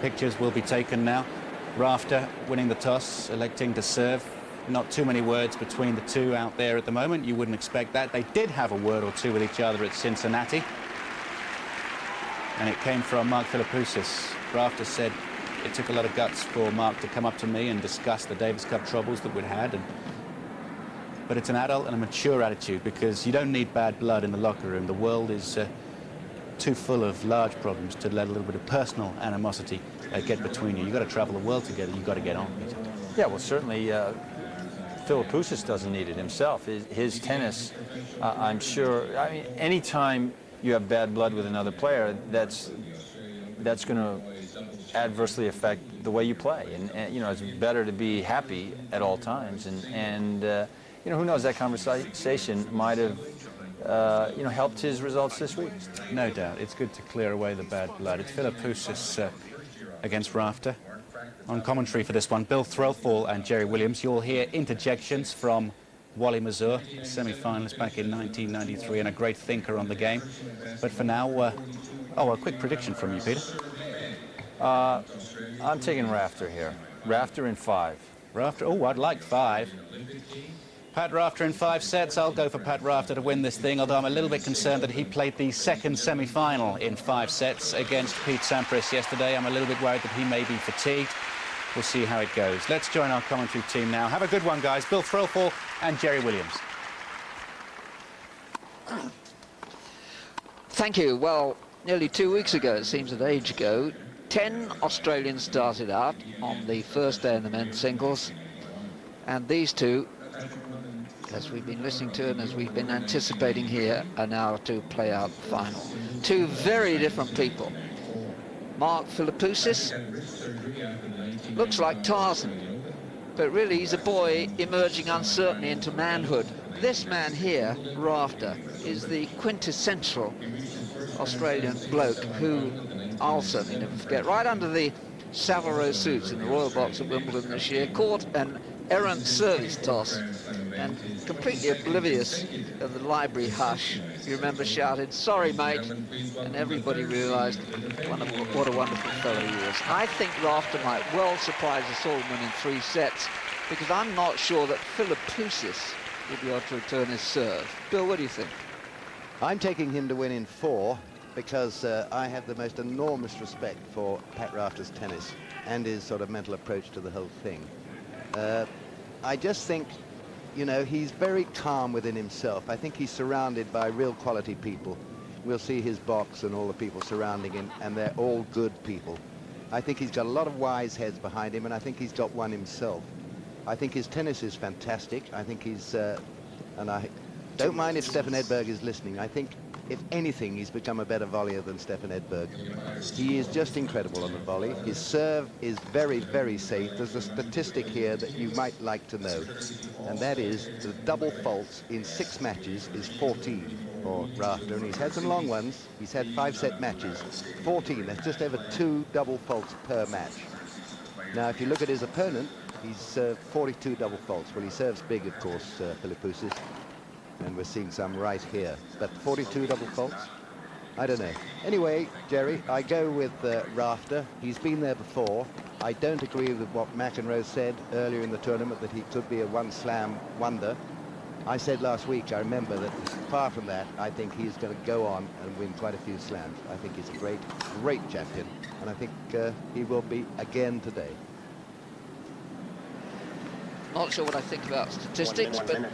Pictures will be taken now. Rafter winning the toss, electing to serve. Not too many words between the two out there at the moment. You wouldn't expect that. They did have a word or two with each other at Cincinnati. And it came from Mark Philippoussis. Rafter said it took a lot of guts for Mark to come up to me and discuss the Davis Cup troubles that we'd had. But it's an adult and a mature attitude, because you don't need bad blood in the locker room. The world is too full of large problems to let a little bit of personal animosity get between you. You've got to travel the world together. You've got to get on, Peter. Yeah, well, certainly Philippoussis doesn't need it himself. His tennis, I'm sure, I mean, anytime you have bad blood with another player, that's going to adversely affect the way you play. And you know, it's better to be happy at all times. And you know, who knows, that conversation might have you know, helped his results this week. No doubt. It's good to clear away the bad blood. It's Philippoussis against Rafter. On commentary for this one, Bill Threlfall and Jerry Williams. You'll hear interjections from Wally Mazur, semi-finalist back in 1993 and a great thinker on the game. But for now, oh, a quick prediction from you, Peter. I'm taking Rafter here. Rafter in 5. Rafter, oh, I'd like 5. Pat Rafter in 5 sets. I'll go for Pat Rafter to win this thing, although I'm a little bit concerned that he played the second semi-final in 5 sets against Pete Sampras yesterday. I'm a little bit worried that he may be fatigued. We'll see how it goes. Let's join our commentary team now. Have a good one, guys. Bill Threlfall and Jerry Williams. Thank you. Well, nearly 2 weeks ago, it seems an age ago, 10 Australians started out on the first day in the men's singles. And these two, as we've been listening to and as we've been anticipating here, are now to play out the final. 2 very different people. Mark Philippoussis looks like Tarzan, but really he's a boy emerging uncertainly into manhood. This man here, Rafter, is the quintessential Australian bloke who I'll certainly never forget. Right under the Savile Row suits in the Royal Box at Wimbledon this year, caught an errant service toss and completely oblivious of the library hush. You remember shouted, "Sorry, mate," and everybody realised what a wonderful fellow he is. I think Rafter might well surprise us all and win in 3 sets, because I'm not sure that Philippoussis will be able to return his serve. Bill, what do you think? I'm taking him to win in 4 because I have the most enormous respect for Pat Rafter's tennis and his sort of mental approach to the whole thing. I just think, you know, he's very calm within himself. I think he's surrounded by real quality people. We'll see his box and all the people surrounding him, and they're all good people. I think he's got a lot of wise heads behind him, and I think he's got one himself. I think his tennis is fantastic. I think he's, and I don't mind if Stefan Edberg is listening. I think, if anything, he's become a better volleyer than Stefan Edberg. He is just incredible on the volley. His serve is very, very safe. There's a statistic here that you might like to know, and that is the double faults in 6 matches is 14 for Rafter, and he's had some long ones. He's had 5-set matches. 14, that's just over 2 double faults per match. Now, if you look at his opponent, he's served 42 double faults. Well, he serves big, of course, Philippoussis. And we're seeing some right here. But 42 double faults? I don't know. Anyway, Jerry, I go with Rafter. He's been there before. I don't agree with what McEnroe said earlier in the tournament, that he could be a 1-slam wonder. I said last week, I remember, that far from that, I think he's going to go on and win quite a few slams. I think he's a great, great champion. And I think he will be again today. Not sure what I think about statistics, but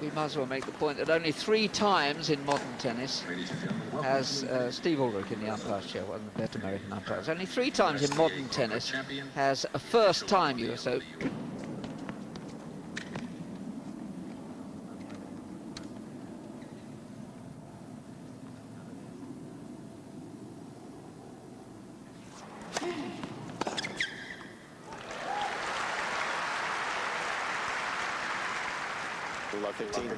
we might as well make the point that only 3 times in modern tennis has Steve Ulrich in the umpire's chair, one of the better American umpires, only 3 times in modern tennis has a first-time US Open Love 15.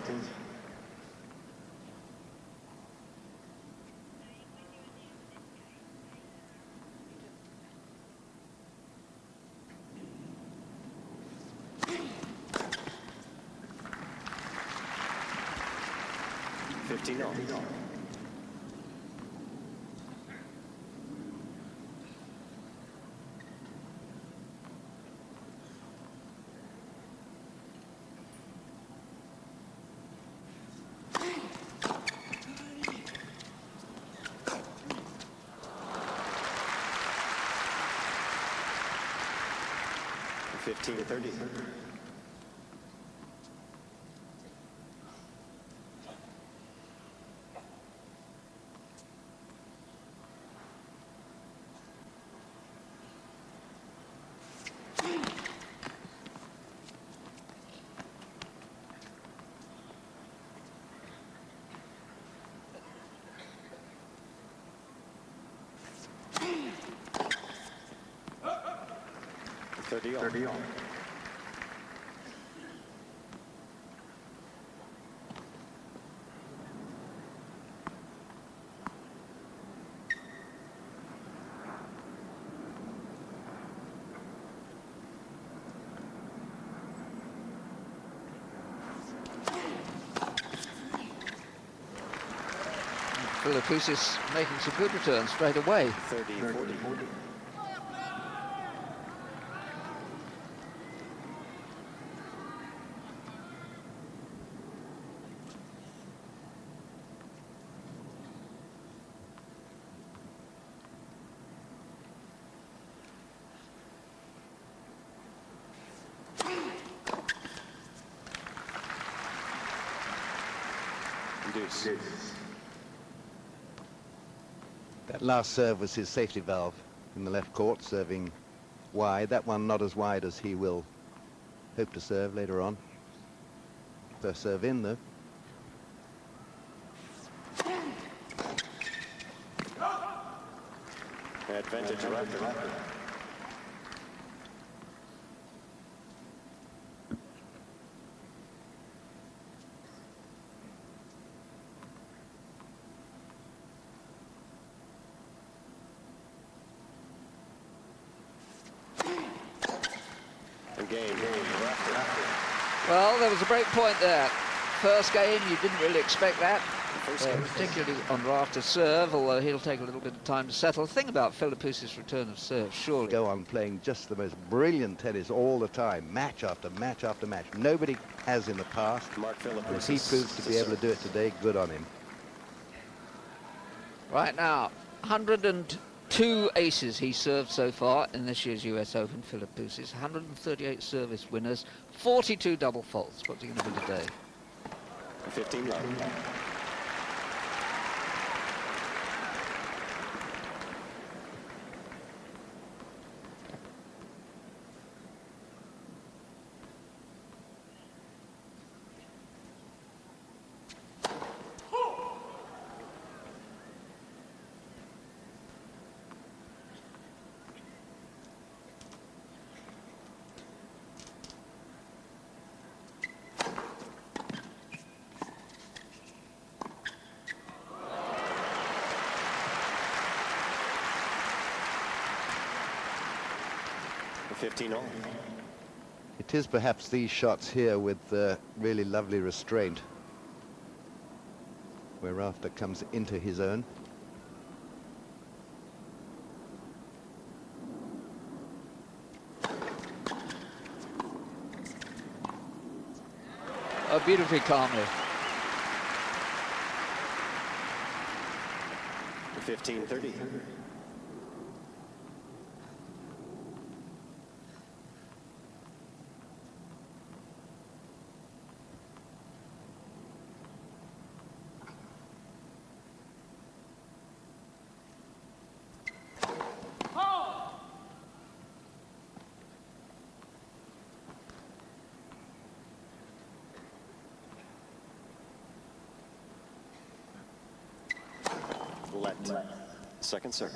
15-30. Philippoussis making some good returns straight away. 30-40. Deuce. That last serve was his safety valve in the left court, serving wide. That one not as wide as he will hope to serve later on. First serve in, though. Advantage Rafter. Well, there was a break point there. First game, you didn't really expect that, particularly on Rafter's serve, although he'll take a little bit of time to settle. The thing about Philippoussis' return of serve, surely. Go on playing just the most brilliant tennis all the time, match after match after match. Nobody has in the past. And if he proves to be able to do it today, good on him. Right now, 102 aces he served so far in this year's US Open, Philippoussis. 138 service winners, 42 double faults. What's he going to do today? 15 love. It is perhaps these shots here with really lovely restraint, where Rafter comes into his own. Oh, beautifully calmly. 15-30. Second serve.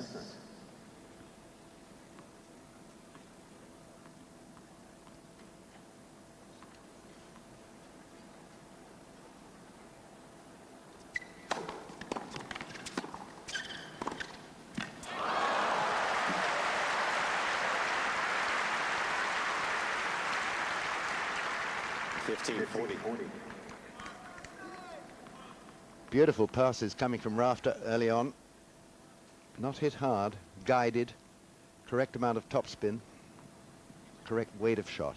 Beautiful passes coming from Rafter early on. Not hit hard, guided, correct amount of topspin, correct weight of shot.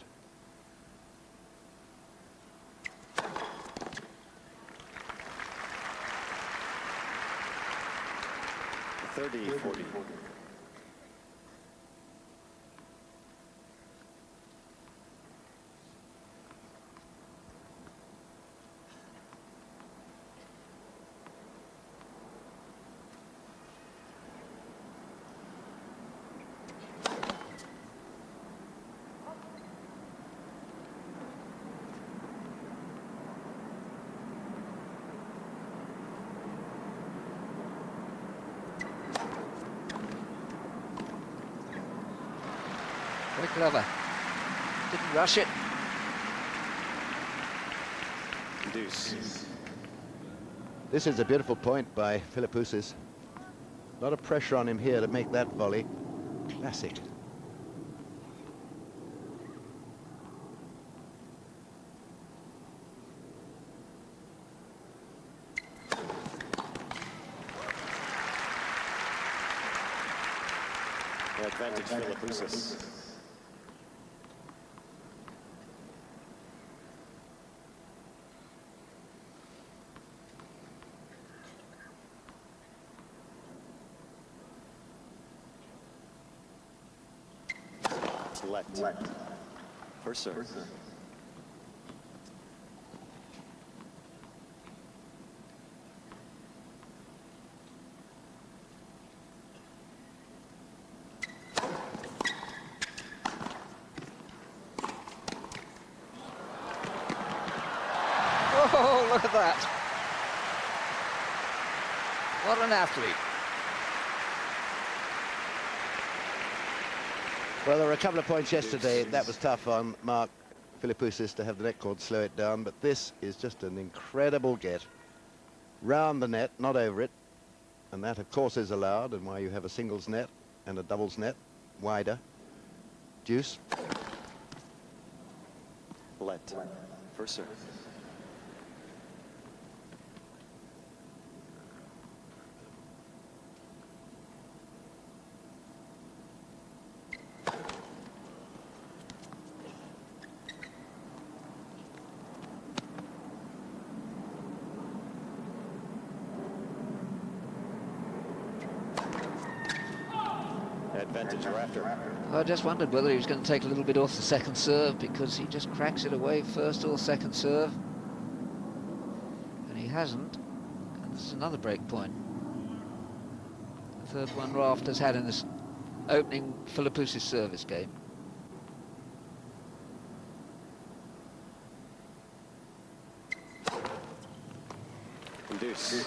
Clever. Didn't rush it. Deuce. This is a beautiful point by Philippoussis. A lot of pressure on him here to make that volley. Classic. Advantage Philippoussis. Let. For serve. Oh, look at that. What an athlete. Well, there were a couple of points yesterday. That was tough on Mark Philippoussis to have the net cord slow it down, but this is just an incredible get. Round the net, not over it. And that, of course, is allowed, and why you have a singles net and a doubles net, wider. Deuce. Let. For serve. Advantage Rafter. I just wondered whether he was going to take a little bit off the second serve, because he just cracks it away first or second serve. And he hasn't. And this is another break point. The third one Rafter's had in this opening Philippoussis service game. Deuce.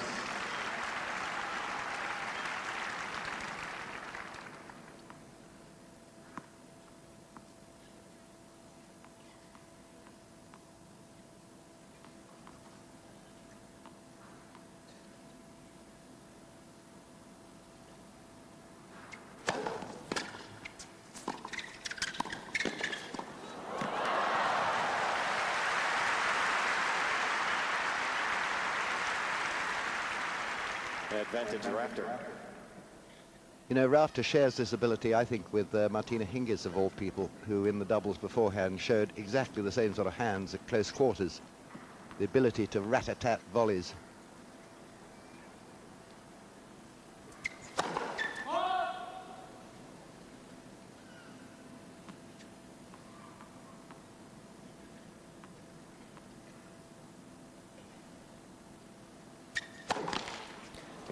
Advantage Rafter. You know, Rafter shares this ability, I think, with Martina Hingis, of all people, who in the doubles beforehand showed exactly the same sort of hands at close quarters. The ability to rat-a-tat volleys.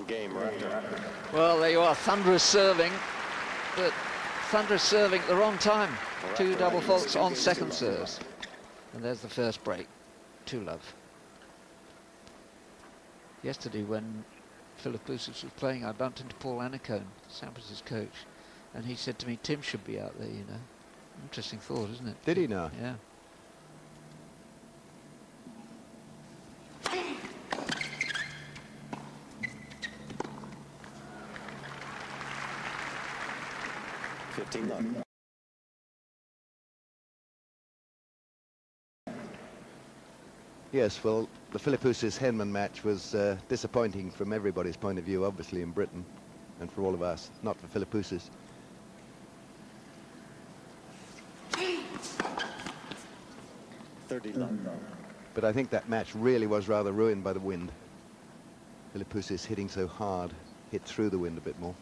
Game, Rafter. Well, there you are, thunderous serving, but thunderous serving at the wrong time. Two double faults on second serves. And there's the first break. 2-love. Yesterday, when Philippoussis was playing, I bumped into Paul Annacone, Sampras's coach, and he said to me, Tim should be out there, you know. Interesting thought, isn't it? Did he now? Yeah. Yes, well, the Philippoussis-Henman match was disappointing from everybody's point of view, obviously in Britain, and for all of us, not for Philippoussis. But I think that match really was rather ruined by the wind. Philippoussis hitting so hard, hit through the wind a bit more.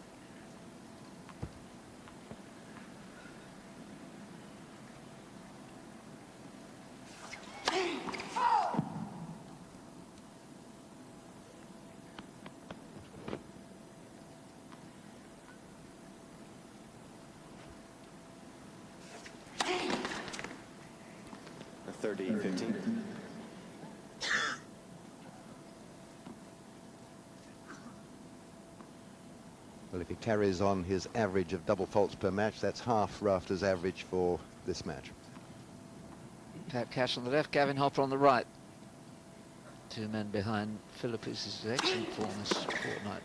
He carries on his average of double faults per match. That's half Rafter's average for this match. Pat Cash on the left, Gavin Hopper on the right. Two men behind Philippoussis' excellent form this fortnight.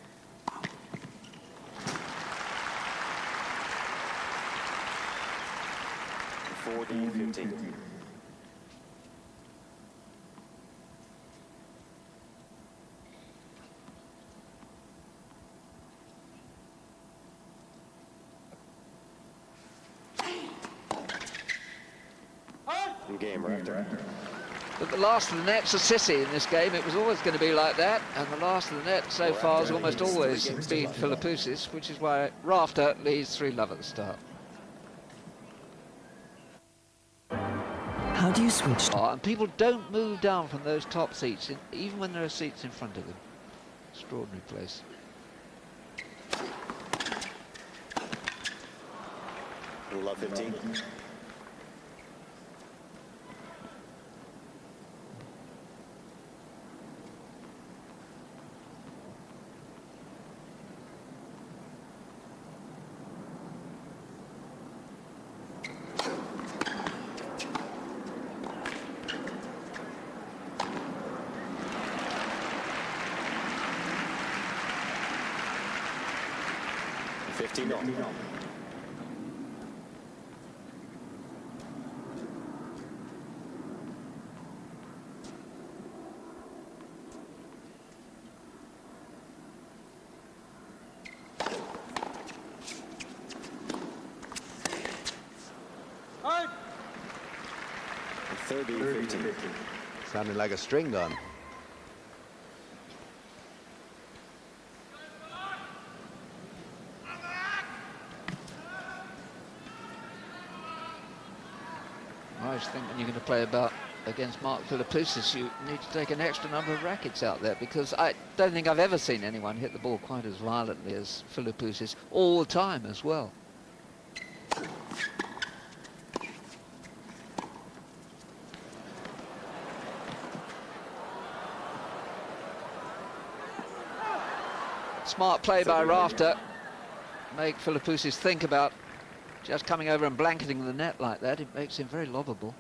(40-15). Game, Rafter. But the last of the net's a sissy in this game. It was always going to be like that, and the last of the net so far has almost always been Philippoussis, which is why Rafter leads 3-love at the start. How do you switch? And people don't move down from those top seats, even when there are seats in front of them. Extraordinary place. Love 15. Sounding like a string gun. I just think when you're going to play against Mark Philippoussis, you need to take an extra number of rackets out there, because I don't think I've ever seen anyone hit the ball quite as violently as Philippoussis all the time as well. Smart play by Rafter. Make Philippoussis think about just coming over and blanketing the net like that. It makes him very lobbable.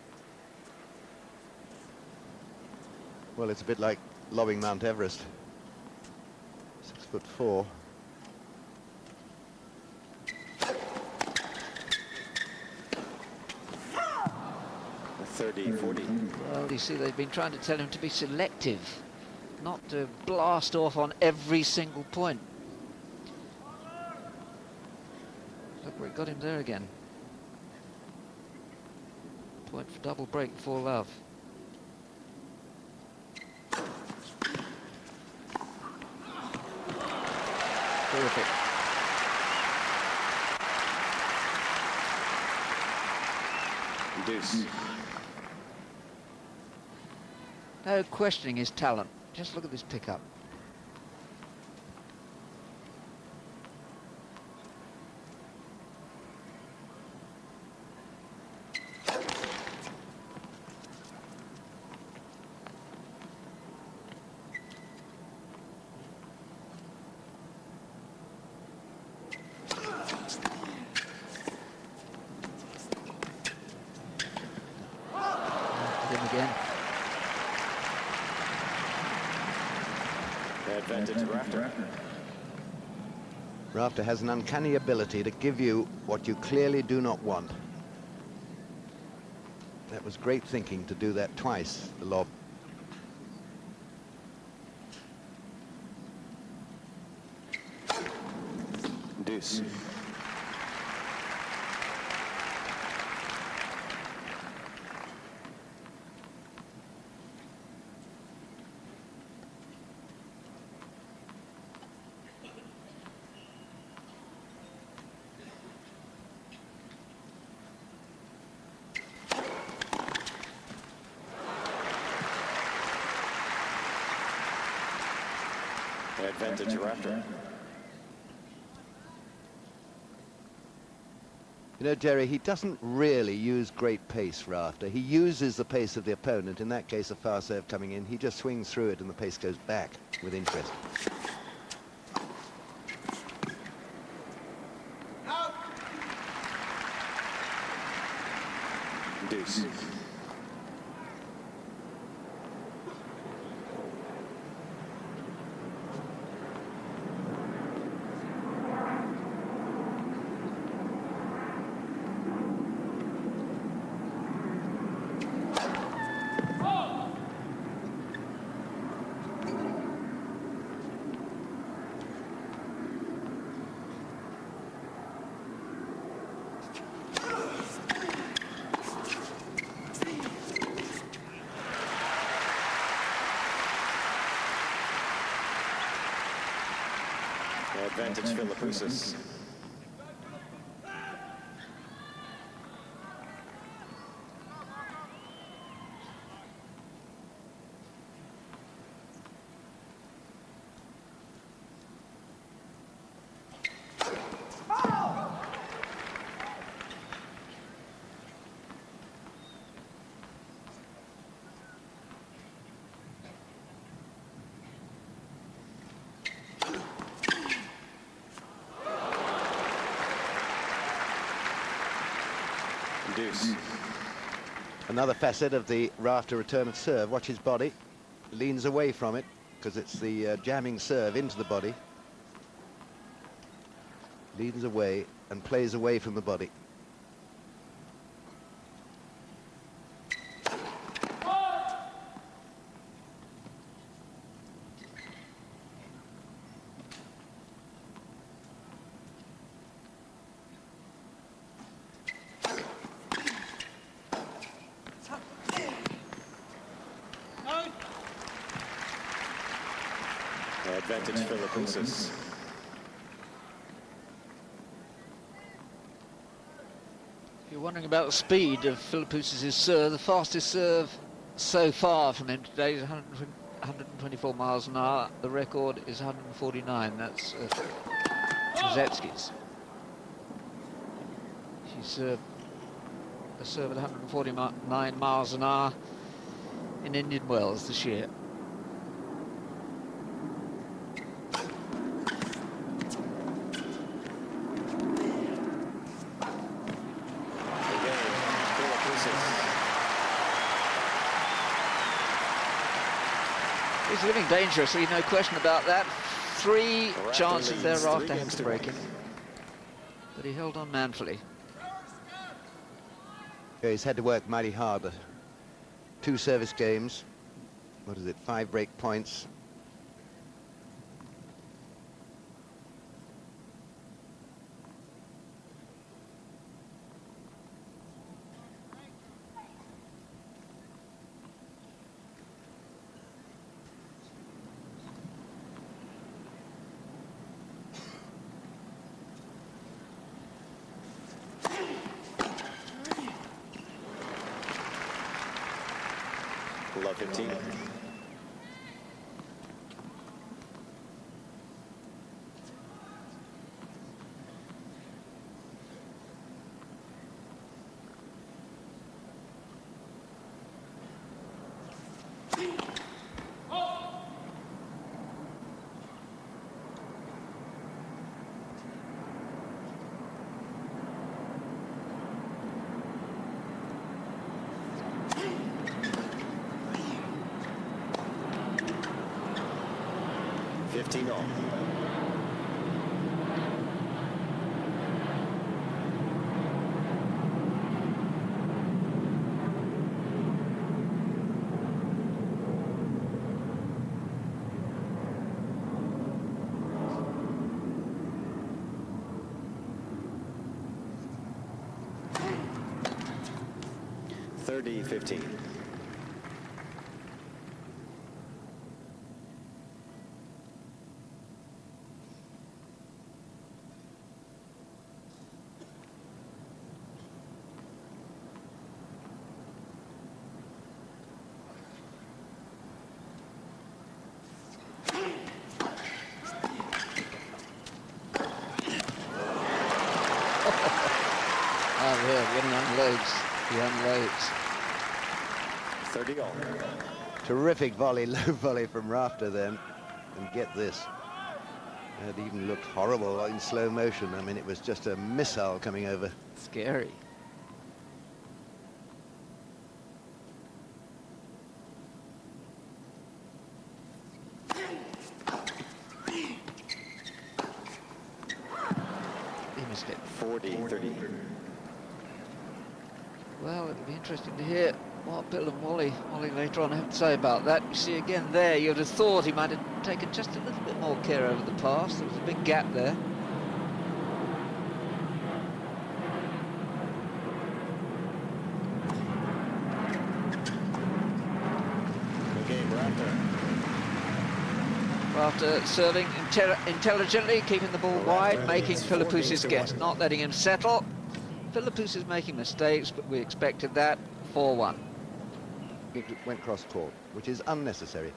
Well, it's a bit like lobbing Mount Everest. 6'4". 30-40. Well, you see, they've been trying to tell him to be selective, not to blast off on every single point. Look where it got him there again. Point for double break for love. Terrific. Deuce. No questioning his talent. Just look at this pickup. Again. Advantage Rafter. Rafter has an uncanny ability to give you what you clearly do not want. That was great thinking to do that twice, the lob. Deuce. Advantage Rafter. You know, Jerry, he doesn't really use great pace, Rafter. He uses the pace of the opponent. In that case, a far serve coming in. He just swings through it and the pace goes back with interest. Deuce. Advantage Philippoussis. Deuce. Another facet of the Rafter return of serve. Watch his body. Leans away from it because it's the jamming serve into the body. Leans away and plays away from the body. Advantage Philippoussis. If you're wondering about the speed of Philippoussis' serve, the fastest serve so far from him today is 124 miles an hour. The record is 149. That's Zetsky's. She served a serve at 149 miles an hour in Indian Wells this year. He's living dangerously, no question about that. Three chances thereafter had to break him, but he held on manfully. Yeah, he's had to work mighty hard. 2 service games. What is it? 5 break points. Love 15. All. $30-15. When he unloads, he unloads. 30 all. Terrific volley, low volley from Rafter then. And get this. It even looked horrible in slow motion. I mean, it was just a missile coming over. Scary. him. 40-30. Well, it'll be interesting to hear what Bill and Wally later on have to say about that. You see again there, you'd have thought he might have taken just a little bit more care over the pass. There was a big gap there. Rafter serving intelligently, keeping the ball wide, making Philippoussis guess, not letting him settle. Philippoussis making mistakes, but we expected that. 4-1. It went cross court, which is unnecessary.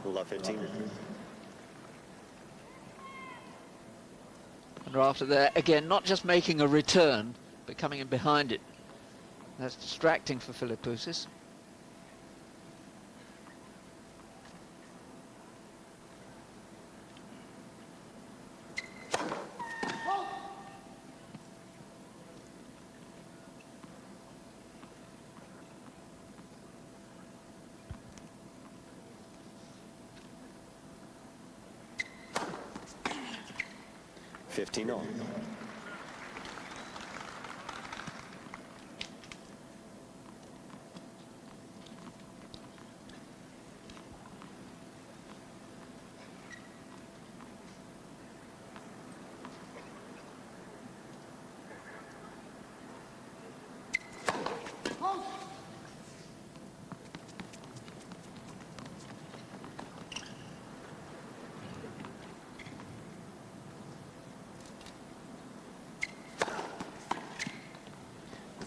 Love 15. And Rafter there, again, not just making a return, but coming in behind it. That's distracting for Philippoussis. On.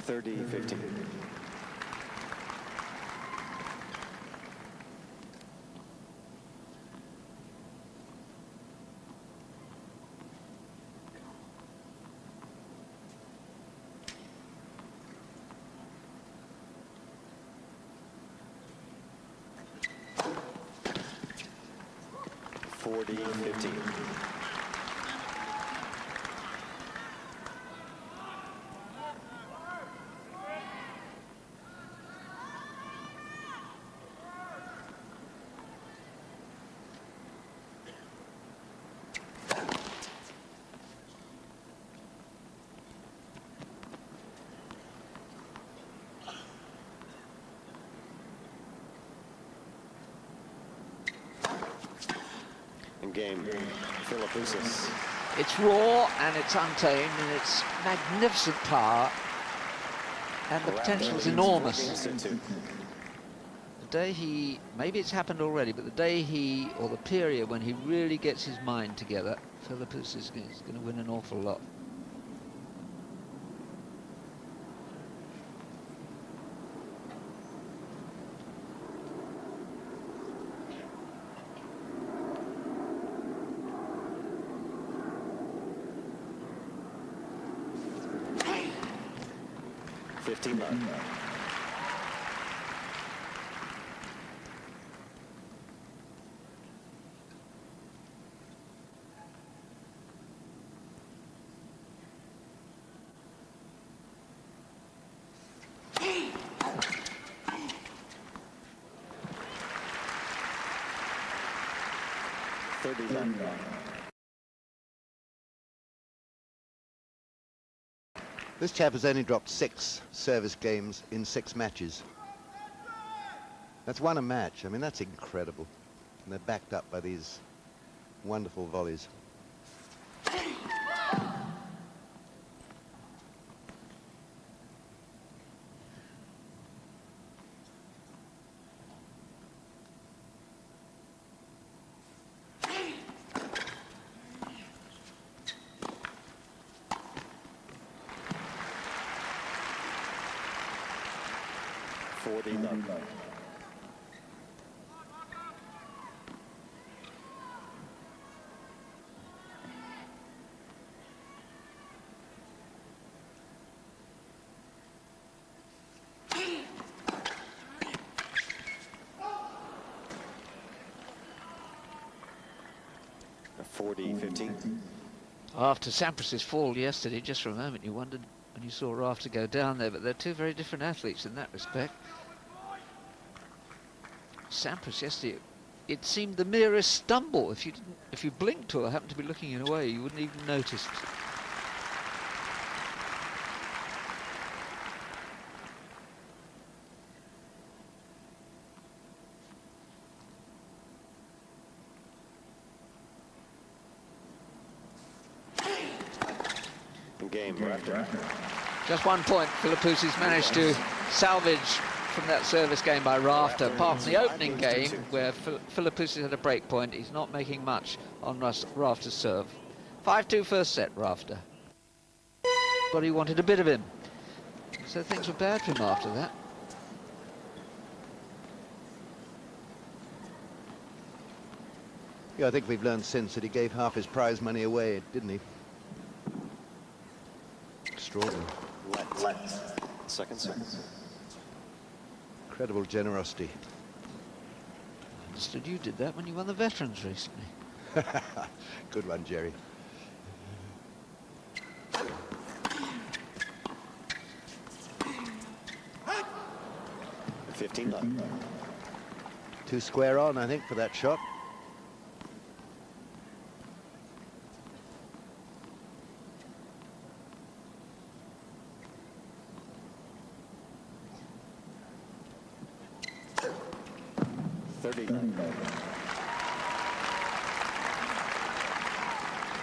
$30-15. $40-15. Game, Philippoussis. It's raw and it's untamed and it's magnificent power, and the potential's enormous. The day he, maybe it's happened already, but the day he, or the period when he really gets his mind together, Philippoussis is going to win an awful lot. This chap has only dropped 6 service games in 6 matches. That's won a match. I mean, that's incredible. And they're backed up by these wonderful volleys. After Sampras's fall yesterday, just for a moment you wondered when you saw Rafter go down there, but they're two very different athletes in that respect. Sampras yesterday it seemed the merest stumble. If you blinked or happened to be looking in a way, you wouldn't even notice. Game, Rafter. Just 1 point. Philippoussis managed to salvage from that service game by Rafter. Apart from the opening game, where Philippoussis had a break point, he's not making much on Rafter's serve. 5-2 first set, Rafter. But he wanted a bit of him. So things were bad for him after that. Yeah, I think we've learned since that he gave half his prize money away, didn't he? Extraordinary. Second. Incredible generosity. I understood you did that when you won the Veterans recently. Good one, Jerry. $15. 2 square on, I think, for that shot.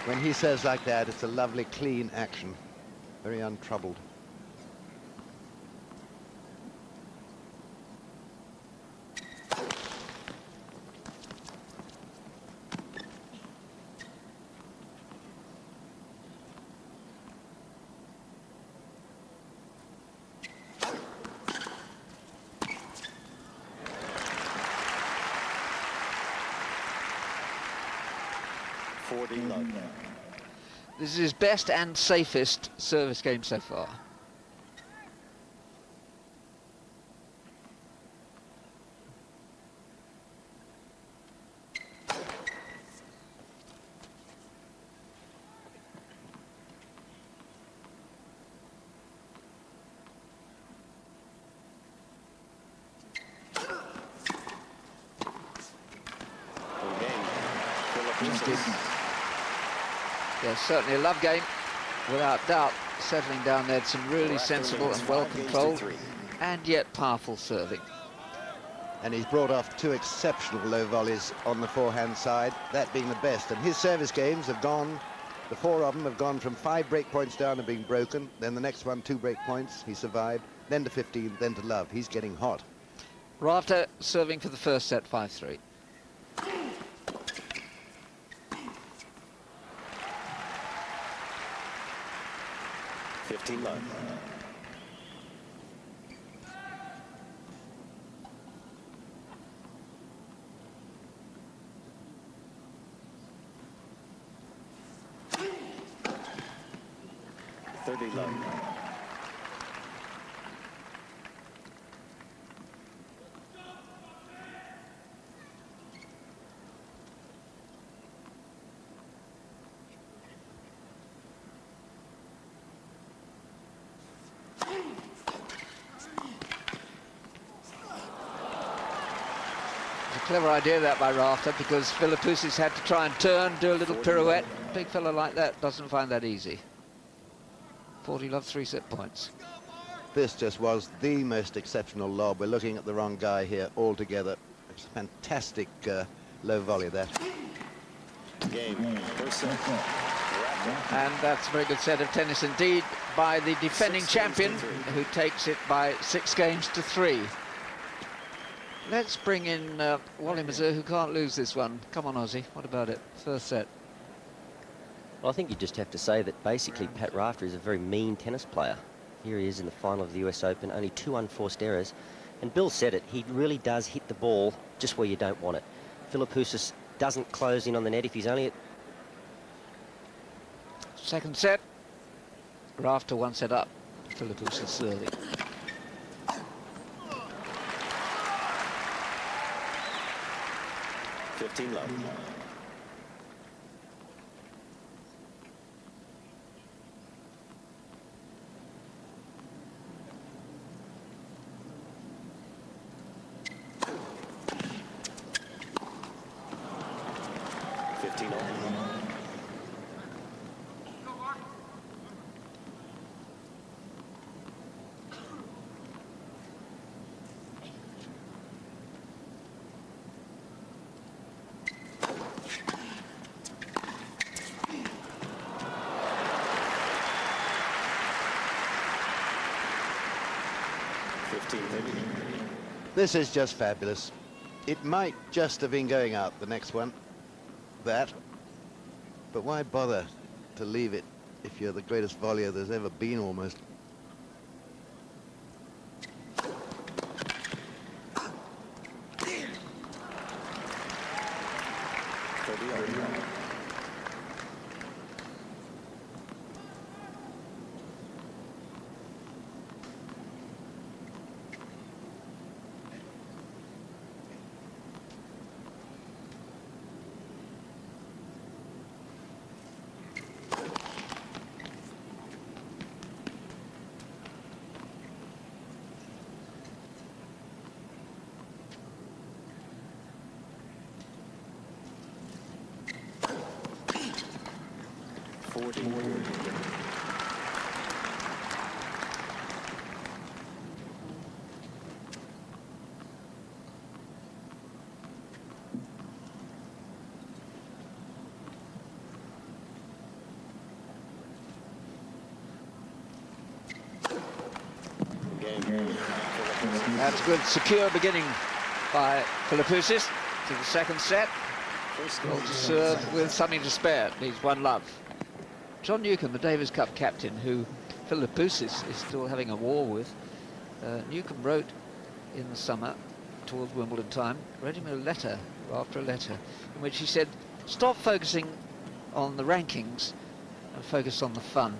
When he says like that, it's a lovely, clean action. Very untroubled. This is his best and safest service game so far. Yeah, certainly a love game, without doubt. Settling down there, some really sensible and well-controlled and yet powerful serving. And he's brought off 2 exceptional low volleys on the forehand side, that being the best. And his service games have gone, the 4 of them have gone from 5 break points down and being broken, then the next one 2 break points, he survived, then to 15, then to love. He's getting hot. Rafter serving for the first set, 5-3. $15. $30. Clever idea that by Rafter, because Philippoussis had to try and turn, do a little pirouette. Big fella like that doesn't find that easy. 40 love 3 set points. This just was the most exceptional lob. We're looking at the wrong guy here altogether. It's a fantastic low volley, that. Game. First set. And that's a very good set of tennis indeed by the defending champion, who takes it by 6 games to 3. Let's bring in Wally Mazur, who can't lose this one. Come on, Ozzy, what about it? First set. Well, I think you just have to say that basically Pat Rafter is a very mean tennis player. Here he is in the final of the US Open, only 2 unforced errors. And Bill said it, he really does hit the ball just where you don't want it. Philippoussis doesn't close in on the net if he's only at... Second set. Rafter 1 set up. Philippoussis serving. $15 love. 15 all. This is just fabulous. It might just have been going out, the next one. That. But why bother to leave it if you're the greatest volleyer there's ever been, almost? That's a good, secure beginning by Philippoussis to the second set. Well to serve with something to spare. Needs one love. John Newcombe, the Davis Cup captain, who Philippoussis is still having a war with. Newcombe wrote in the summer, towards Wimbledon time, wrote him a letter after a letter, in which he said, stop focusing on the rankings and focus on the fun.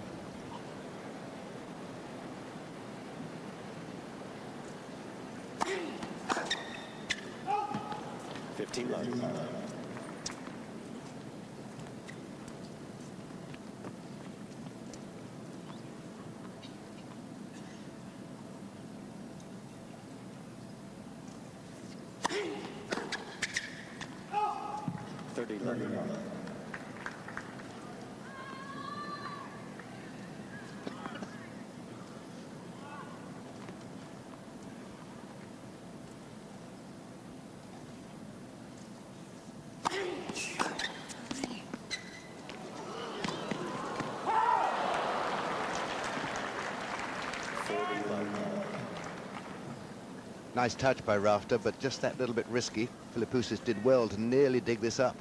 Nice touch by Rafter, but just that little bit risky. Philippoussis did well to nearly dig this up.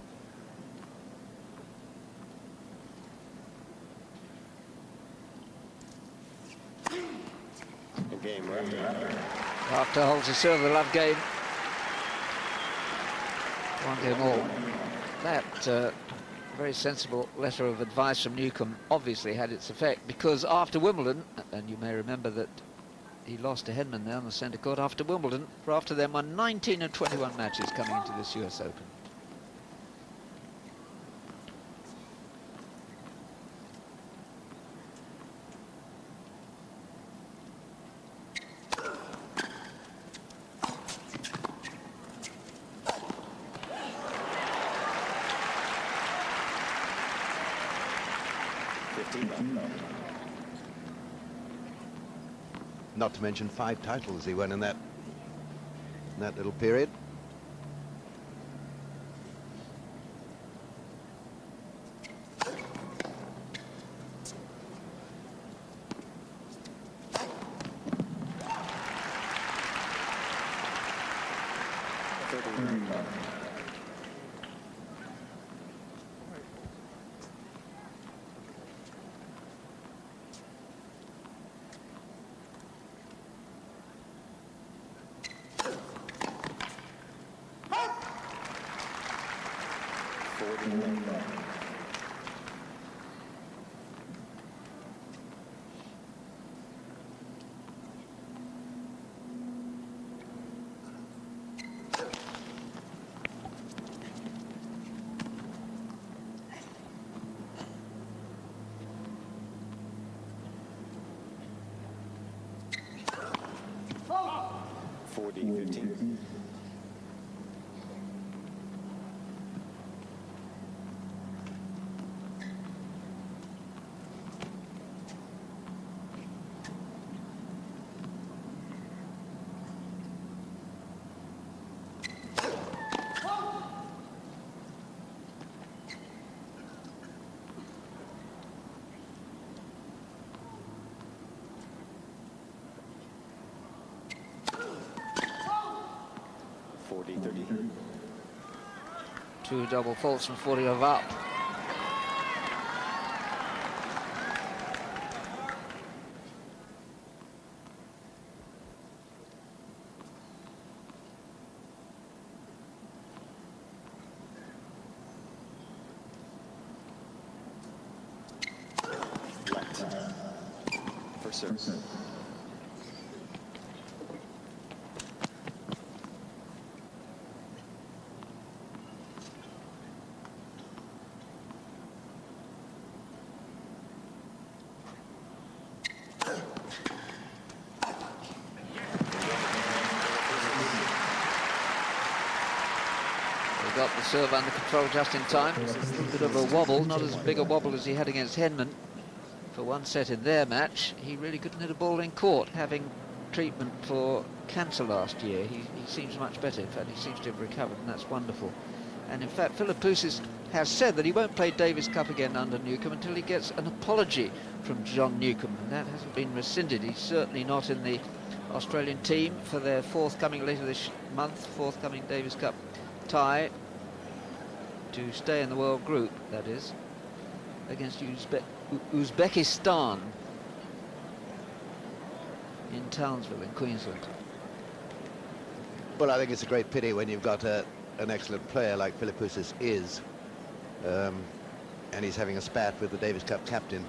Game, Rafter holds the serve of the love game. One game all. That very sensible letter of advice from Newcombe obviously had its effect, because after Wimbledon, and you may remember that he lost to Hedman there on the centre court after Wimbledon, Rafter then won 19 of 21 matches coming into this US Open. Not to mention 5 titles he won in that little period. 30. 2 double faults from 40 of up. First serve. He got the serve under control just in time. A little bit of a wobble, not as big a wobble as he had against Henman for one set in their match. He really couldn't hit a ball in court, having treatment for cancer last year. He seems much better. In fact, he seems to have recovered, and that's wonderful. And in fact, Philippoussis has said that he won't play Davis Cup again under Newcombe until he gets an apology from John Newcombe, and that hasn't been rescinded. He's certainly not in the Australian team for their forthcoming, later this month, forthcoming Davis Cup tie to stay in the World Group, that is, against Uzbekistan in Townsville in Queensland. Well, I think it's a great pity when you've got an excellent player like Philippoussis is, and he's having a spat with the Davis Cup captain.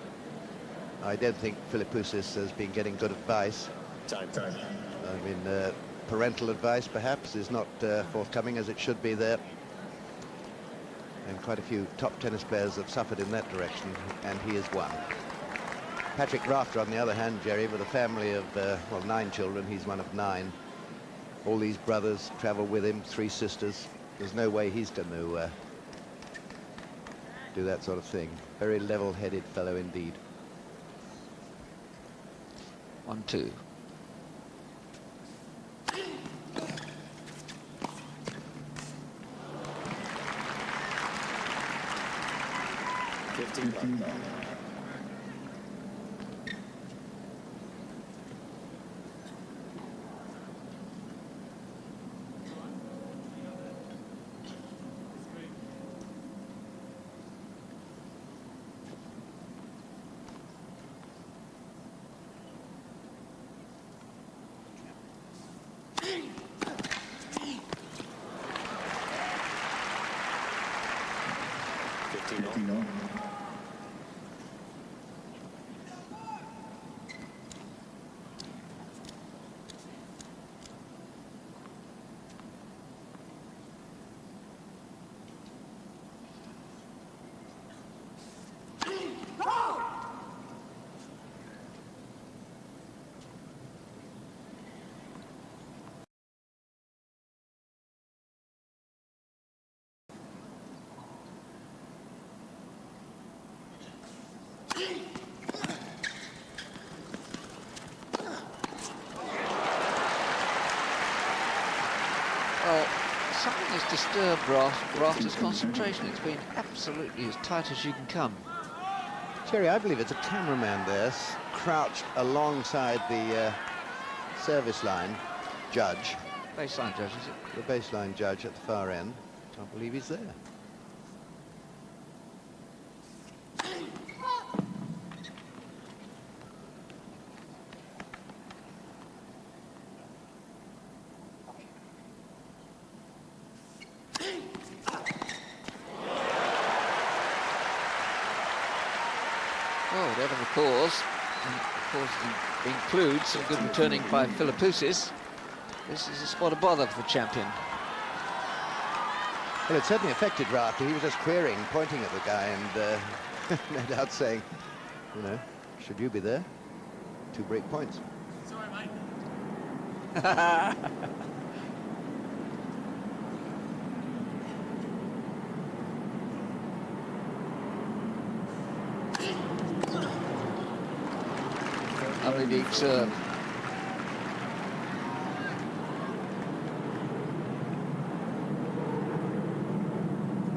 I don't think Philippoussis has been getting good advice. Time. I mean, parental advice perhaps is not forthcoming as it should be there. And quite a few top tennis players have suffered in that direction, and he is one. Patrick Rafter, on the other hand, Jerry, with a family of, well, 9 children, he's one of 9. All these brothers travel with him, 3 sisters. There's no way he's going to do that sort of thing. Very level-headed fellow indeed. 1-2. Well, something has disturbed Rafter's concentration. It's been absolutely as tight as you can come. Jerry, I believe it's a cameraman there, crouched alongside the service line judge. Baseline judge, is it? The baseline judge at the far end. Can't believe he's there. Well, whatever the cause, and of course includes some good returning by Philippoussis. This is a spot of bother for the champion. Well, it certainly affected Rafter. He was just querying, pointing at the guy, and no doubt saying, you know, should you be there? 2 break points. Sorry, mate. Lovely deep serve.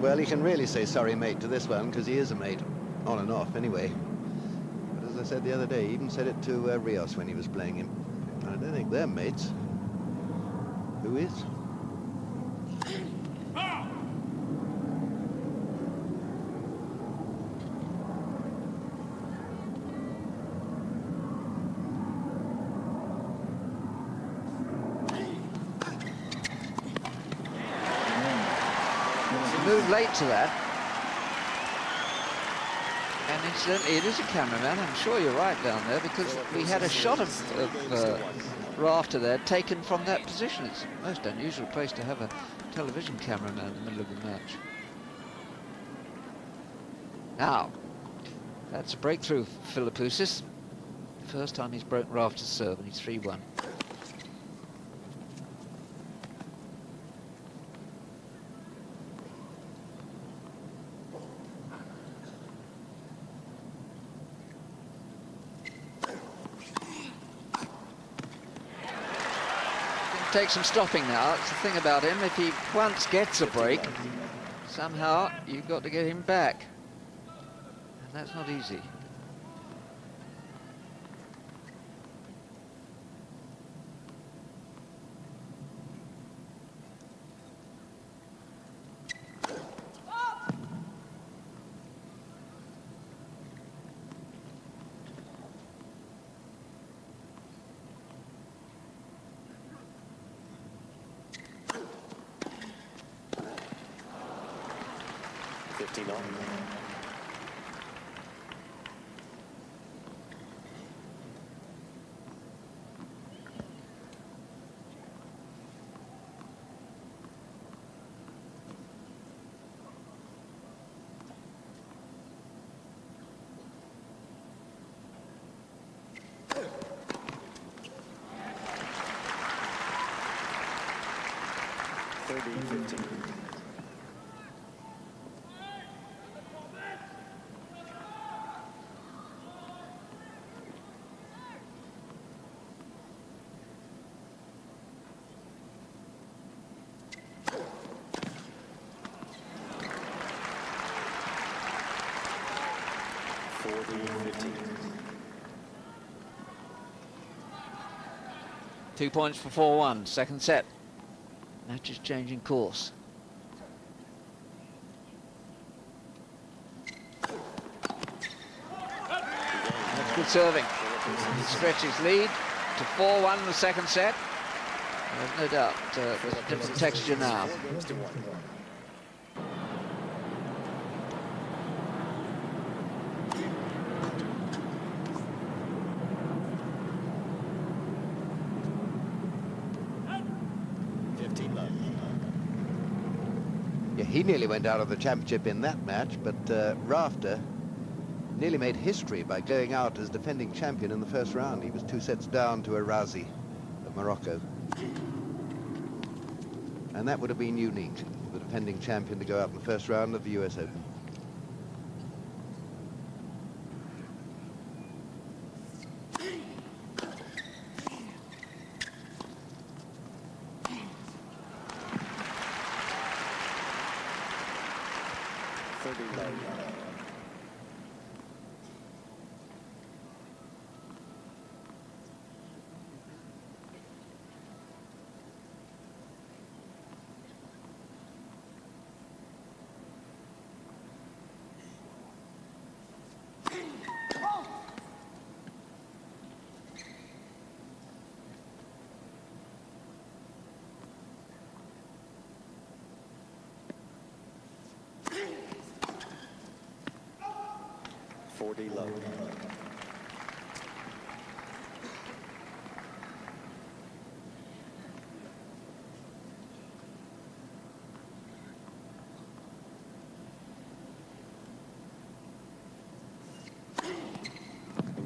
Well, he can really say sorry, mate, to this one, because he is a mate, on and off, anyway. But as I said the other day, he even said it to Rios when he was playing him. I don't think they're mates. Who is? move late to that. And incidentally, it is a cameraman. I'm sure you're right down there, because we had a shot of Rafter there taken from that position. It's a most unusual place to have a television cameraman in the middle of the match. Now, that's a breakthrough for Philippoussis. First time he's broken Rafter's serve, and he's 3-1. Take some stopping now. That's the thing about him. If he once gets a break, somehow you've got to get him back. And that's not easy. Two points for 4-1, second set. Match is changing course. That's good serving. He stretches lead to 4-1 in the second set. There's no doubt there's a different texture now. Yeah, he nearly went out of the championship in that match, but Rafter nearly made history by going out as defending champion in the first round. He was 2 sets down to Arazi of Morocco. And that would have been unique for the defending champion to go out in the first round of the US Open. Low.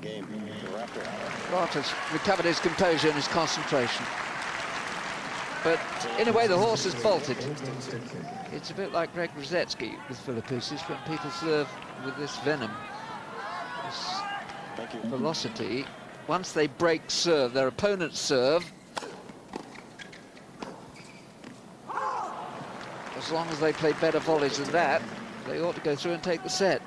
Game. Rafter's recovered his composure and his concentration. But in a way, the horse has bolted. It's a bit like Greg Rosetsky with Philippoussis when people serve with this venom, this velocity. Once they break serve, their opponent's serve, as long as they play better volleys than that, they ought to go through and take the set.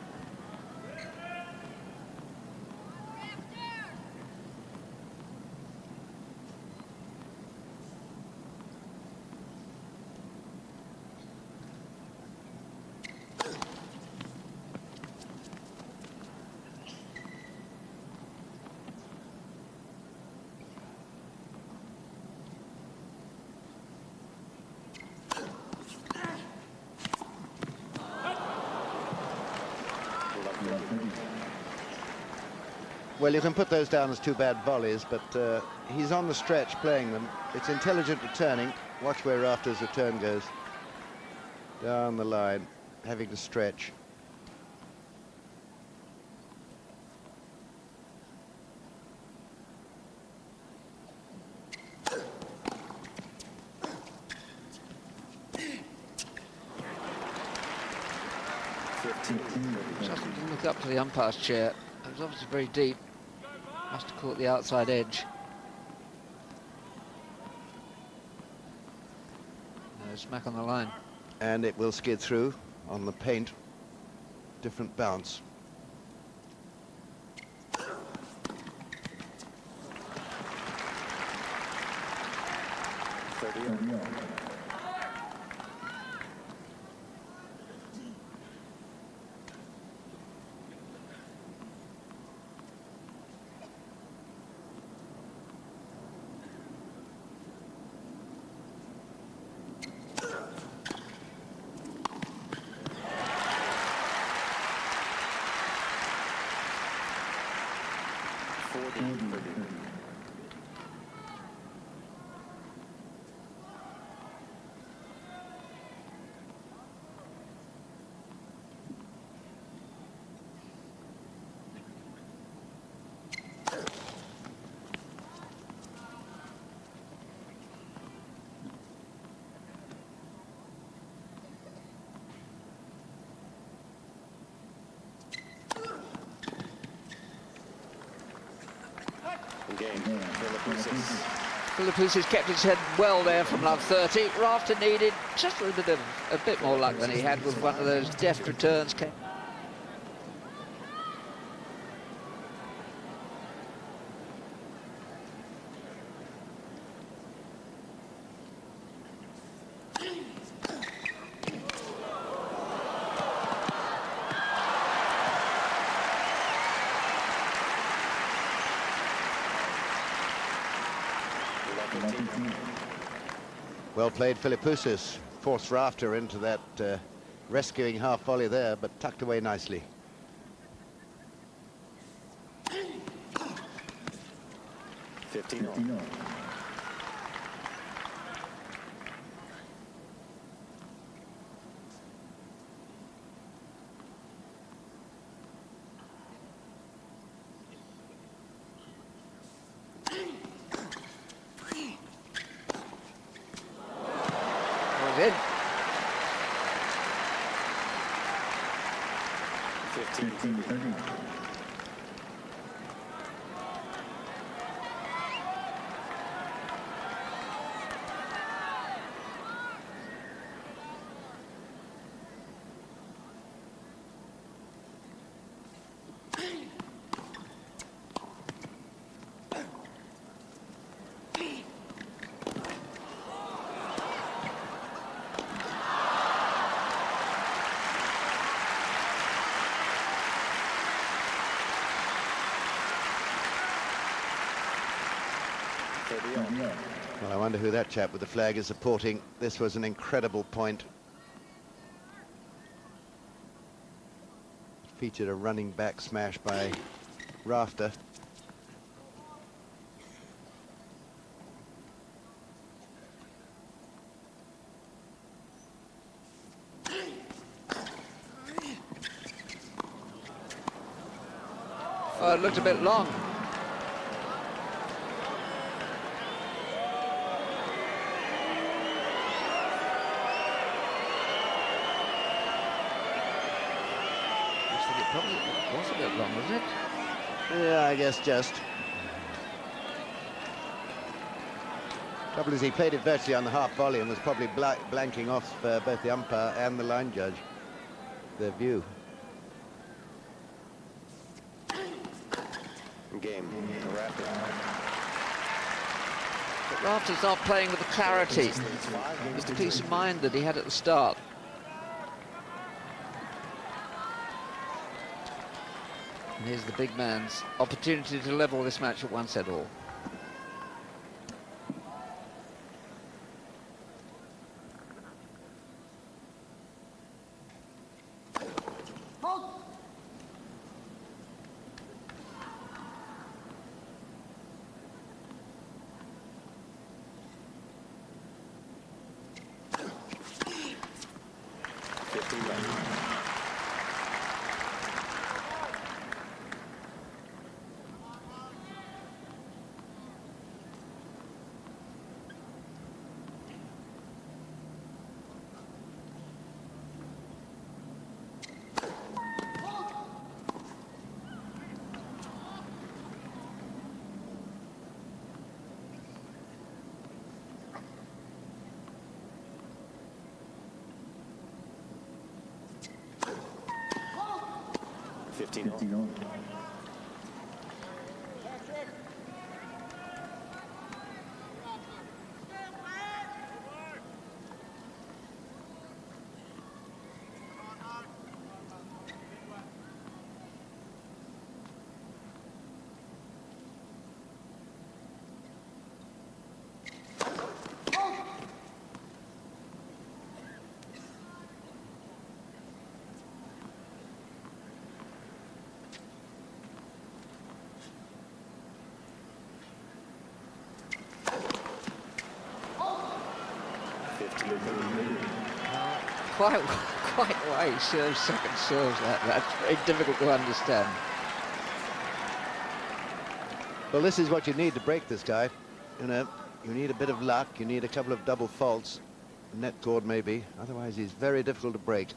Well, you can put those down as 2 bad volleys, but he's on the stretch playing them. It's intelligent returning. Watch where Rafter's return goes. Down the line, having to stretch. Justin didn't look up to the umpire's chair. It was obviously very deep. Must have caught the outside edge. No, smack on the line. And it will skid through on the paint. Different bounce. Philippoussis kept his head well there from love 30. Rafter needed just a bit more luck than he had with one of those deft returns. Well played, Philippoussis. Forced Rafter into that rescuing half volley there, but tucked away nicely. In. 15. Well, I wonder who that chap with the flag is supporting. This was an incredible point. Featured a running back smash by Rafter. Oh, it looked a bit long. Probably was a bit long, was it? Yeah, I guess just. Trouble is, he played it virtually on the half volley and was probably blanking off both the umpire and the line judge, their view. Game. But Rafter's not playing with the clarity, just the peace of mind that he had at the start. And here's the big man's opportunity to level this match at one set all. 15 left. On. Quite why he serves second serves that's very difficult to understand. Well, this is what you need to break this guy. You know, you need a bit of luck, you need a couple of double faults, net cord maybe, otherwise he's very difficult to break.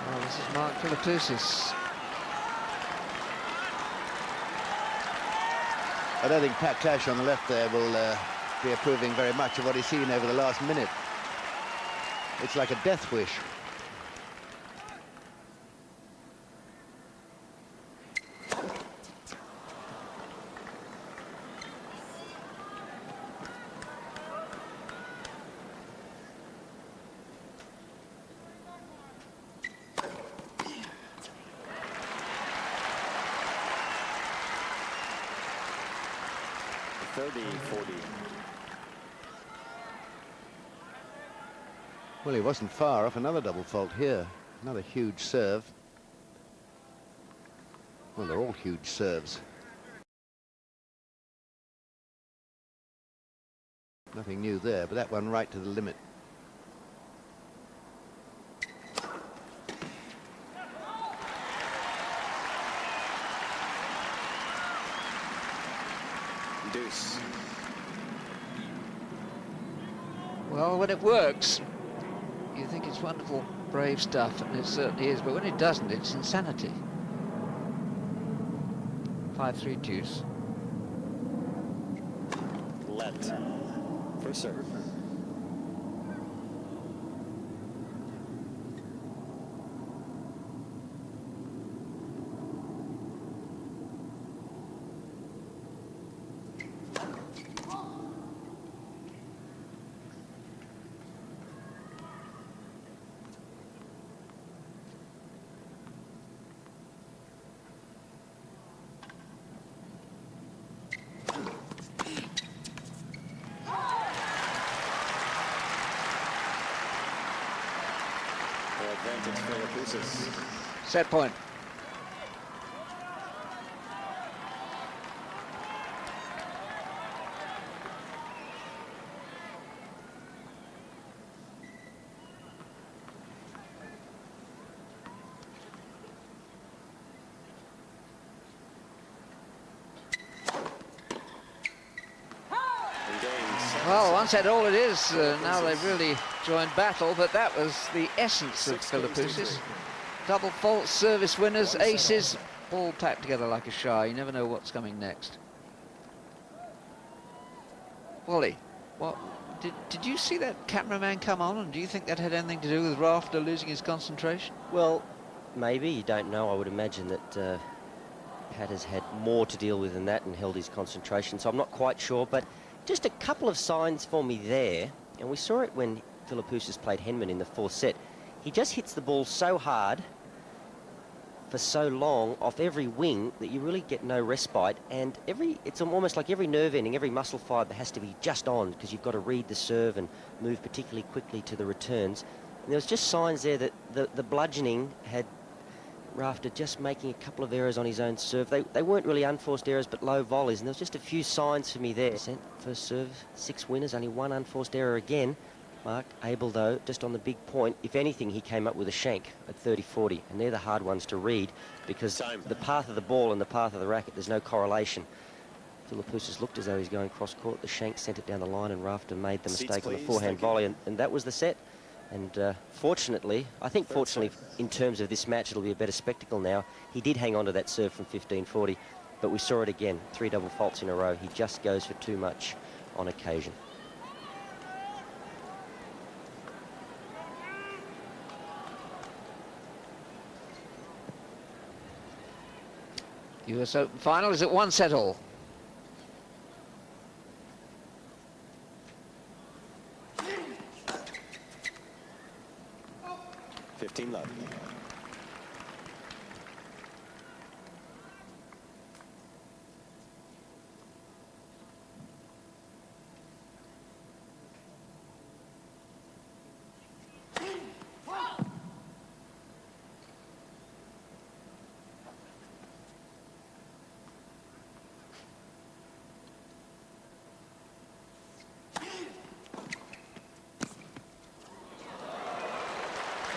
Well, this is Rafter Philippoussis. I don't think Pat Clash on the left there will be approving very much of what he's seen over the last minute. It's like a death wish. Well, he wasn't far off another double fault here. Another huge serve. Well, they're all huge serves. Nothing new there, but that one right to the limit. Deuce. Well, when it works, you think it's wonderful, brave stuff, and it certainly is, but when it doesn't, it's insanity. 5-3 deuce. Let. First serve. Advantage Philippoussis. Set point. Well, once said all it is, now they've really joined battle, but that was the essence of Philippoussis. Double faults, service winners, aces, all packed together like a shy. You never know what's coming next. Wally, what did you see that cameraman come on, and do you think that had anything to do with Rafter losing his concentration? Well, maybe. You don't know. I would imagine that Pat has had more to deal with than that and held his concentration, so I'm not quite sure, but just a couple of signs for me there, and we saw it when Philippoussis played Henman in the fourth set. He just hits the ball so hard for so long off every wing that you really get no respite, and it's almost like every nerve ending, every muscle fibre has to be just on, because you've got to read the serve and move particularly quickly to the returns. And there was just signs there that the bludgeoning had Rafter just making a couple of errors on his own serve. They weren't really unforced errors, but low volleys, and there was just a few signs for me there. First serve, 6 winners, only 1 unforced error again. Mark able, though, just on the big point. If anything, he came up with a shank at 30-40, and they're the hard ones to read, because the path of the ball and the path of the racket, there's no correlation. Philippoussis looked as though he's going cross-court. The shank sent it down the line, and Rafter made the mistake on the forehand volley, and that was the set. And fortunately, I think fortunately, in terms of this match, it'll be a better spectacle now. He did hang on to that serve from 15-40, but we saw it again, 3 double faults in a row. He just goes for too much on occasion. US Open final is at 1 set all. Love.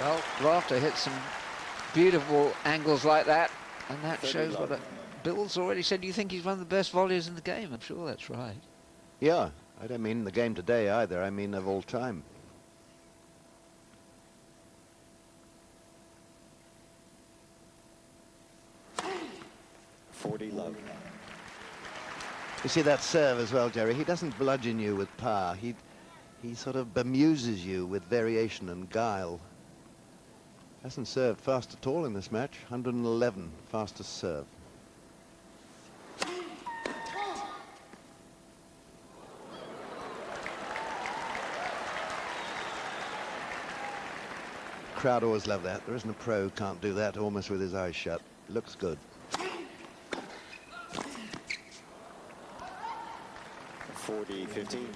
Well, Rafter hit some beautiful angles like that, and that shows what Bill's already said. You think he's one of the best volleys in the game? I'm sure that's right. Yeah, I don't mean the game today either. I mean of all time. Love. You see that serve as well, Jerry? He doesn't bludgeon you with power. He sort of bemuses you with variation and guile. Hasn't served fast at all in this match. 111 fastest serve. Crowd always love that. There isn't a pro who can't do that almost with his eyes shut. Looks good. 40-15.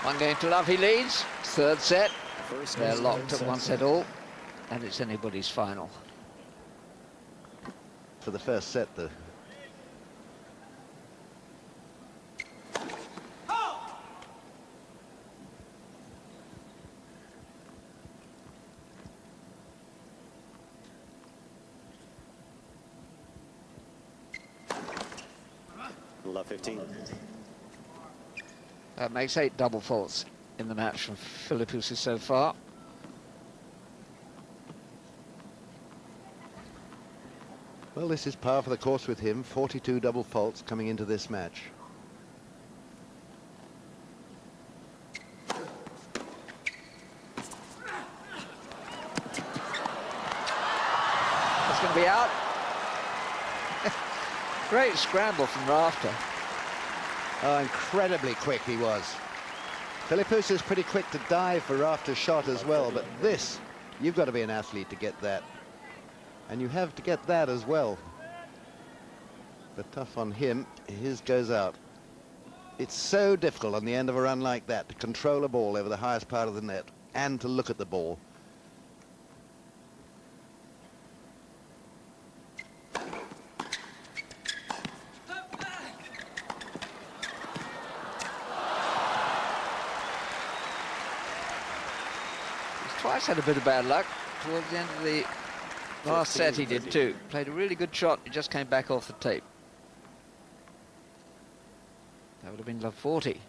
One game to love, he leads. Third set. They're locked at 1 set all, and it's anybody's final. For the first set, though. Love 15. That makes 8 double faults in the match from Philippoussis so far. Well, this is par for the course with him. 42 double faults coming into this match. That's going to be out. Great scramble from Rafter. Oh, incredibly quick he was. Philippoussis is pretty quick to dive for Rafter's shot as well, but this, you've got to be an athlete to get that. And you have to get that as well. But tough on him, his goes out. It's so difficult on the end of a run like that to control a ball over the highest part of the net and to look at the ball. Twice had a bit of bad luck. Towards the end of the last set he did too. Played a really good shot, it just came back off the tape. That would have been love 40.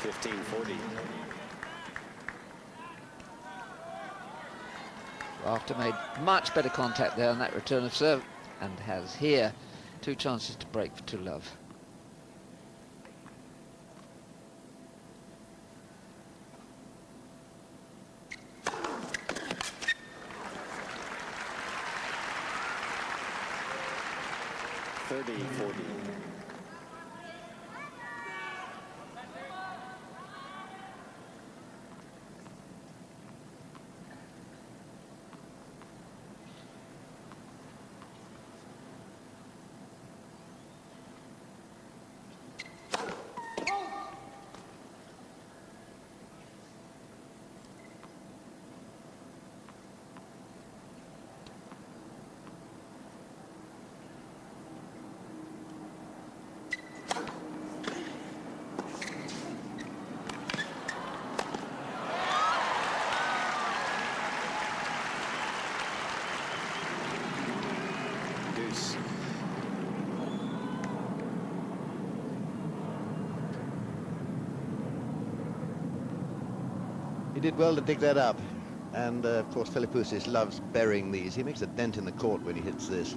15-40. Rafter made much better contact there on that return of serve and has here 2 chances to break for 2-love. He did well to dig that up, and of course Philippoussis loves burying these. He makes a dent in the court when he hits this.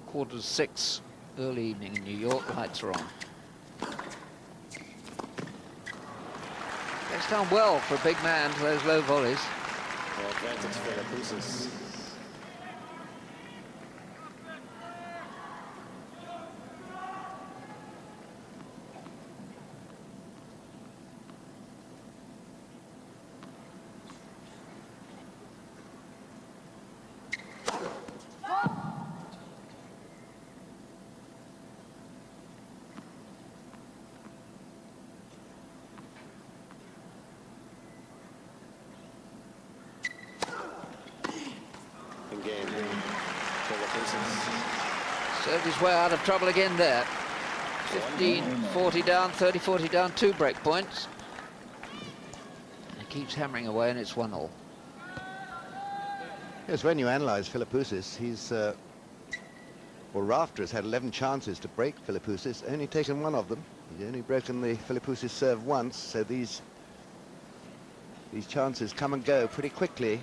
Quarter to 6, early evening in New York, lights are on. Gets down well for a big man to those low volleys. Well, advantage Philippoussis. Served his way out of trouble again there. 15-40 down, 30-40 down, 2 break points. He keeps hammering away and it's 1-all. Yes, when you analyse Philippoussis, he's... well, Rafter has had 11 chances to break Philippoussis, only taken 1 of them. He's only broken the Philippoussis serve once, so these chances come and go pretty quickly.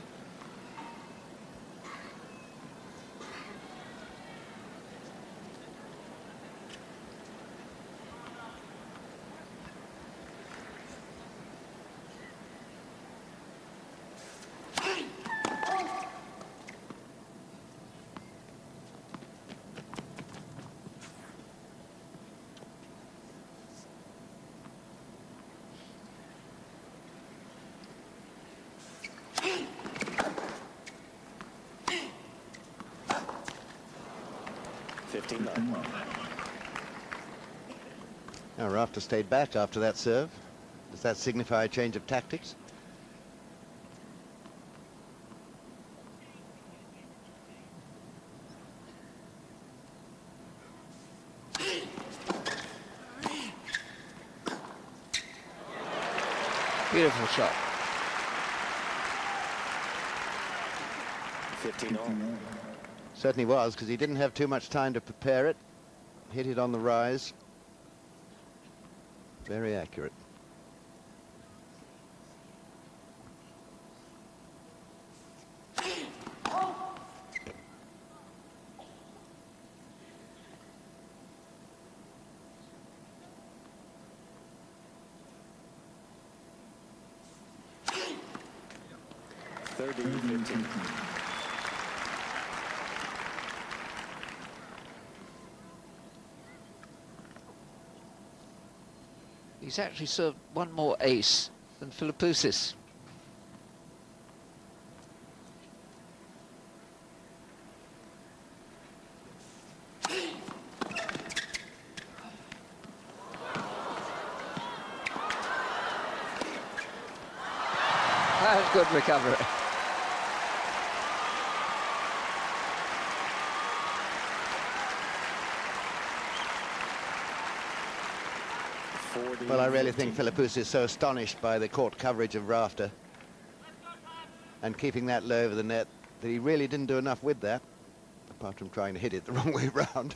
Now Rafter stayed back after that serve. Does that signify a change of tactics? Beautiful shot. 15-all. Certainly was, because he didn't have too much time to prepare it. Hit it on the rise. Very accurate. He's actually served 1 more ace than Philippoussis. That was good recovery. Well, I really think Philippoussis is so astonished by the court coverage of Rafter and keeping that low over the net that he really didn't do enough with that. apart from trying to hit it the wrong way round.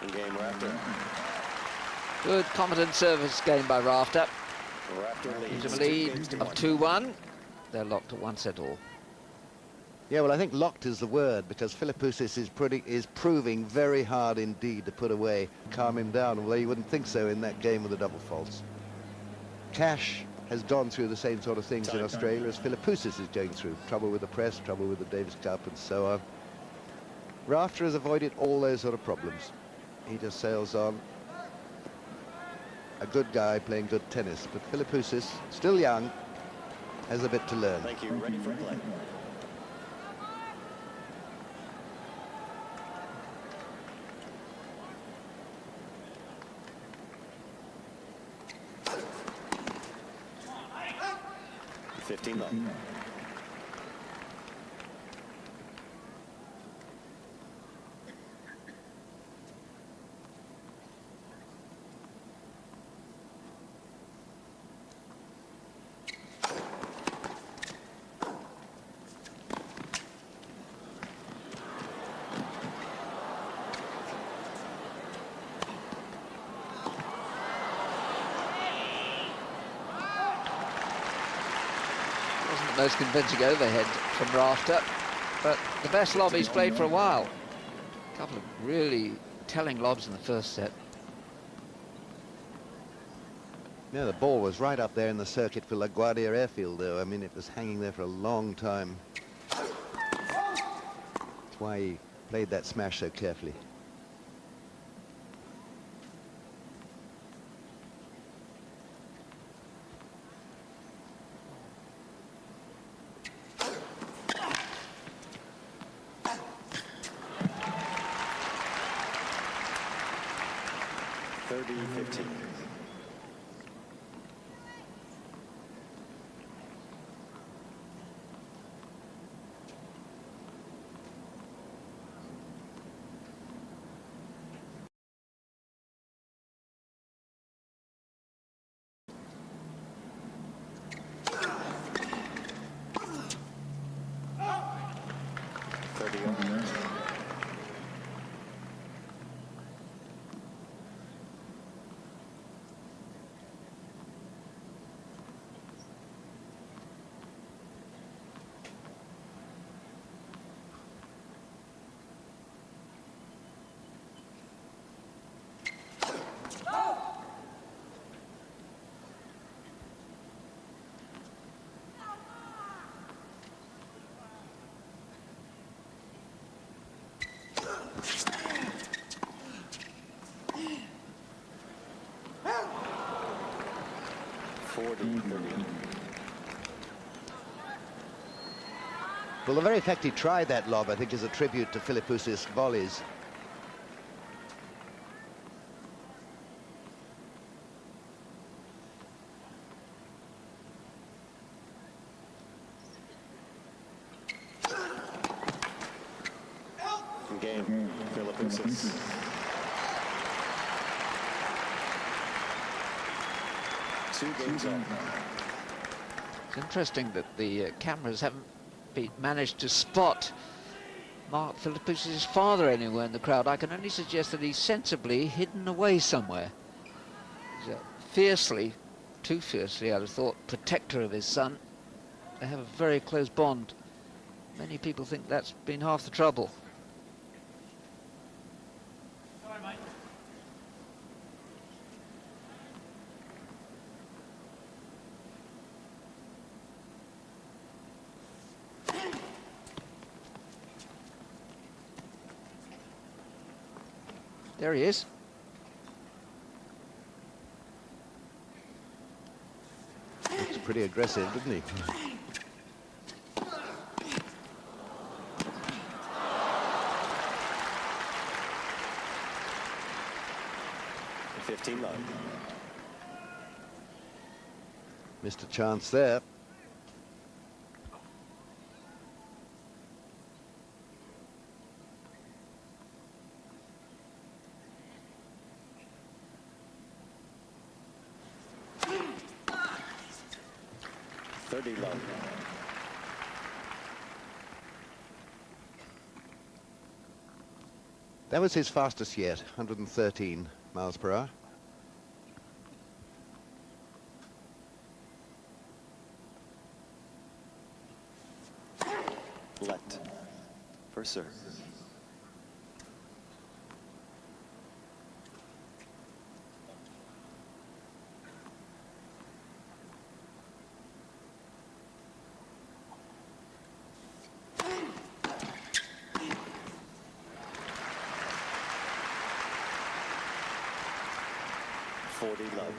In game, Rafter. Good, competent service game by Rafter. Rafter leads. Into a lead of 2-1. They're locked at 1 set all. Yeah, well, I think locked is the word, because Philippoussis is proving very hard indeed to put away, calm him down, although you wouldn't think so in that game with the double faults. Cash has gone through the same sort of things in Australia as Philippoussis is going through. Trouble with the press, trouble with the Davis Cup, and so on. Rafter has avoided all those sort of problems. He just sails on. A good guy playing good tennis, but Philippoussis, still young, has a bit to learn. Thank you. Ready for play. $15 love. Wasn't the most convincing overhead from Rafter, but the best lob he's played for a while. A couple of really telling lobs in the first set. Yeah, the ball was right up there in the circuit for LaGuardia Airfield, though. I mean, it was hanging there for a long time. That's why he played that smash so carefully. Well, the very fact he tried that lob, I think, is a tribute to Philippoussis' volleys. Game, Philippoussis. Two games on. It's interesting that the cameras haven't managed to spot Mark Philippoussis' father anywhere in the crowd. I can only suggest that he's sensibly hidden away somewhere. He's a fiercely, too fiercely, I'd have thought, protector of his son. They have a very close bond. Many people think that's been half the trouble. Sorry, mate. There he is. Looks pretty aggressive, doesn't he? $15 love. Missed a chance there. $30 love. That was his fastest yet, 113 miles per hour. Let. For serve. Love.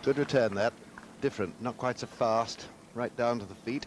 Good return, that. Different, not quite so fast. Right down to the feet.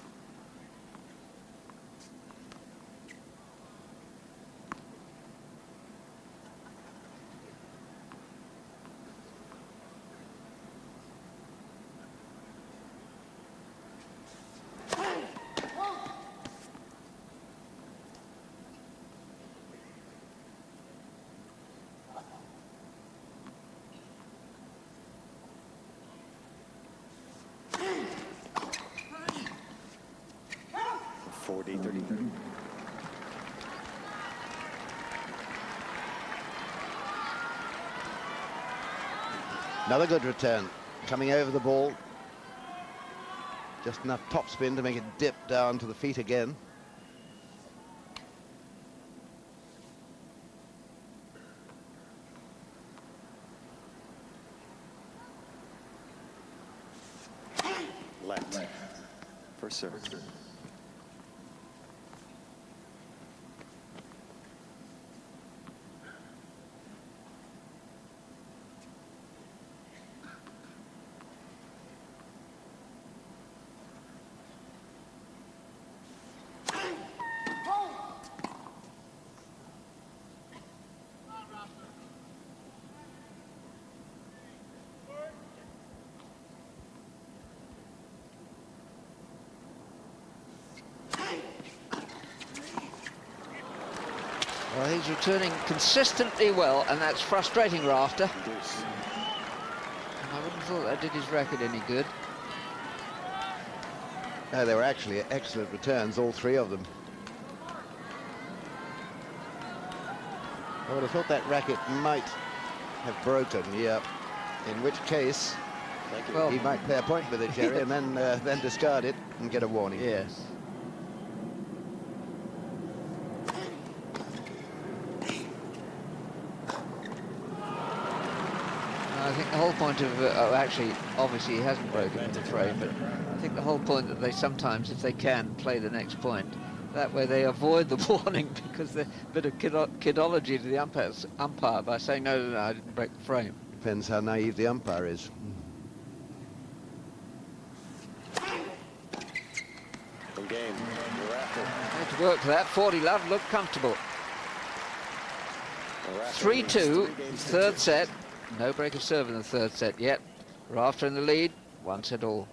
Another good return, coming over the ball. Just enough topspin to make it dip down to the feet again. Let. For serve. Well, he's returning consistently well, and that's frustrating Rafter. And I wouldn't have thought that did his record any good. No, they were actually excellent returns, all three of them. I would have thought that racket might have broken, yeah. In which case, well, he might play a point with it, Jerry, and then discard it and get a warning. Yes. I think the whole point of actually, obviously he hasn't broken the frame, but I think the whole point that they sometimes, if they can, play the next point. That way they avoid the warning, because they're a bit of kidology to the umpire by saying, no, I didn't break the frame. Depends how naive the umpire is. In game, Rafter. Had to work for that. 40 love, looked comfortable. 3-2, third set. No break of serve in the third set yet. Rafter in the lead, 1 set all.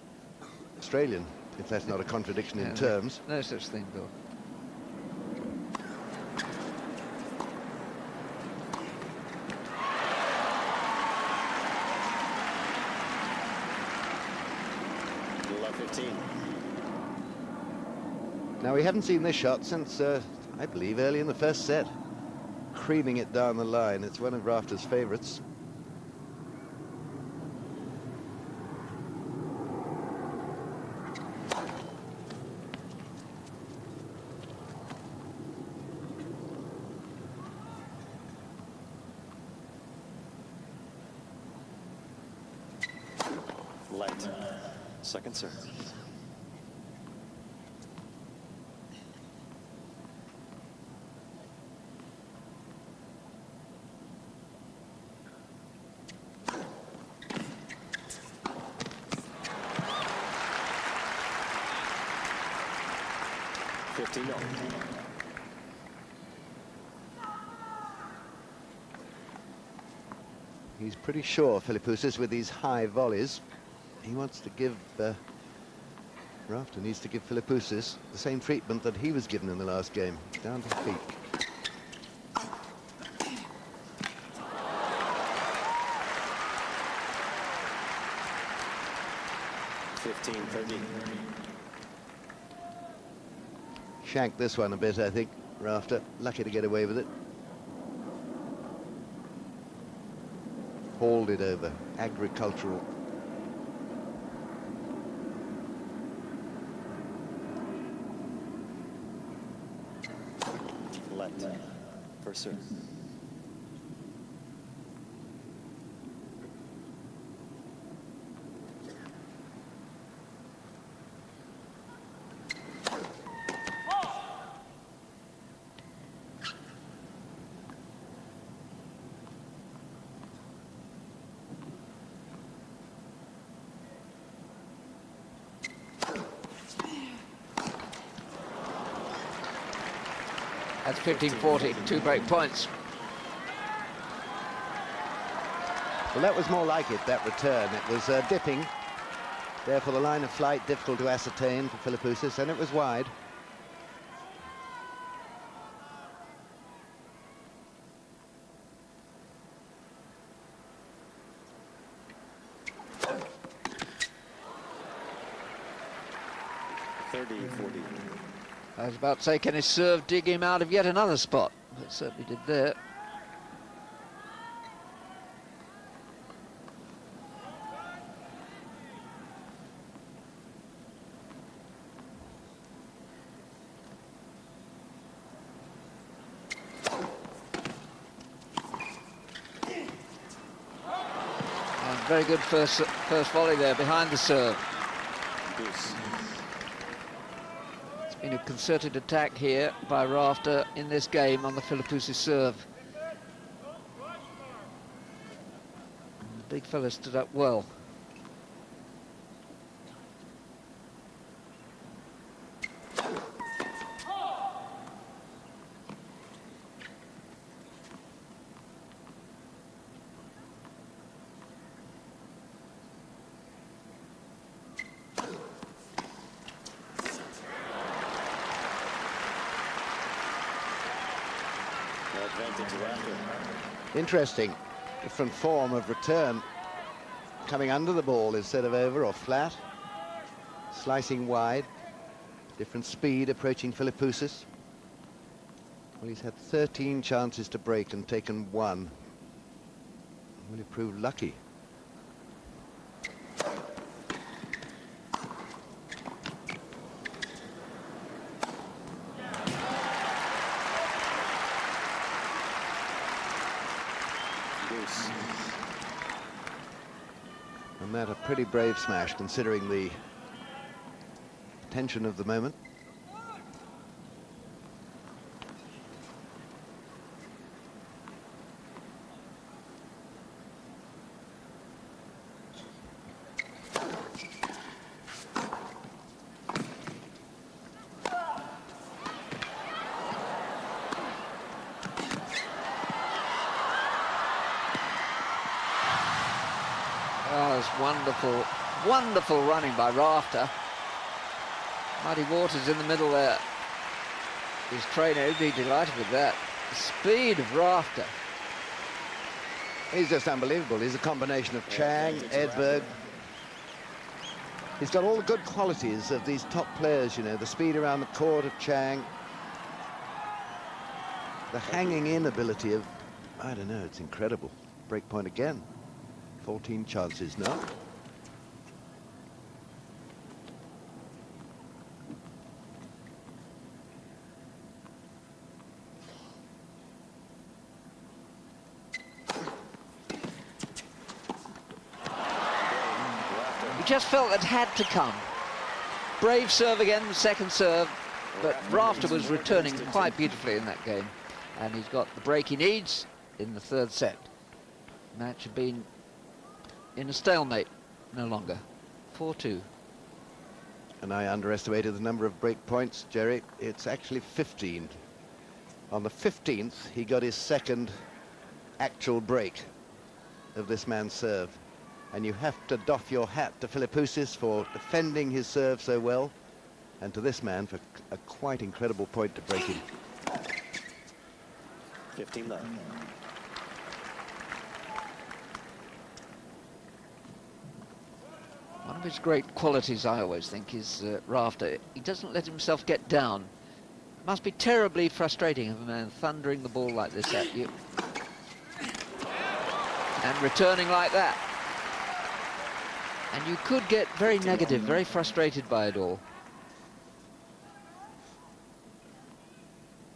Australian, if that's not a contradiction in terms. No such thing, Bill. Love 15. Now, we haven't seen this shot since, I believe, early in the first set. Creaming it down the line. It's one of Rafter's favourites. Light. Second serve. He's pretty sure, Philippoussis, with these high volleys. He wants to give... Rafter needs to give Philippoussis the same treatment that he was given in the last game. Down to the feet. Shanked this one a bit, I think, Rafter. Lucky to get away with it. Hauled it over. Agricultural. Let. First serve. That's 15-40, 2 break points. Well, that was more like it, that return. It was dipping. Therefore, the line of flight difficult to ascertain for Philippoussis, and it was wide. I was about to say, can his serve dig him out of yet another spot? It certainly did there. And very good first volley there behind the serve. In a concerted attack here by Rafter in this game on the Philippoussis serve. The big fella stood up well. Interesting, different form of return. Coming under the ball instead of over or flat. Slicing wide. Different speed approaching Philippoussis. Well, he's had 13 chances to break and taken 1. Will he prove lucky? And that a pretty brave smash, considering the tension of the moment. Wonderful, wonderful running by Rafter. Muddy waters in the middle there. His trainer would be delighted with that. The speed of Rafter. He's just unbelievable. He's a combination of Chang, Edberg. He's got all the good qualities of these top players, you know, the speed around the court of Chang. The hanging in ability of, I don't know, it's incredible. Break point again. 14 chances now. He just felt that had to come. Brave serve again, the second serve, but Rafter was returning quite beautifully in that game, and he's got the break he needs in the third set. Match had been in a stalemate no longer. 4-2. And I underestimated the number of break points, Jerry. It's actually 15. On the 15th, he got his second actual break. of this man's serve. And you have to doff your hat to Philippoussis for defending his serve so well, and to this man for a quite incredible point to break him. 15 love. One of his great qualities, I always think, is Rafter. He doesn't let himself get down. It must be terribly frustrating of a man thundering the ball like this at you. And returning like that. And you could get very negative, very frustrated by it all.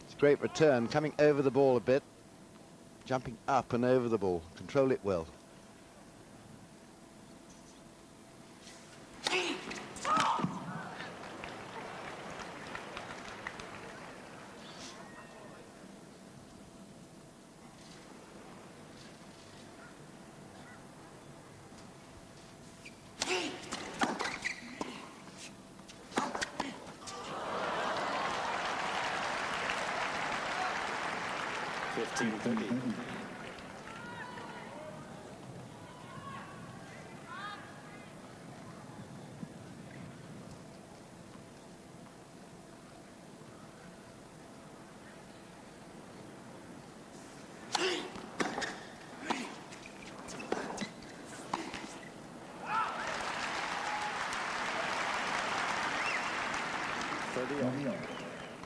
It's a great return, coming over the ball a bit, jumping up and over the ball. Control it well.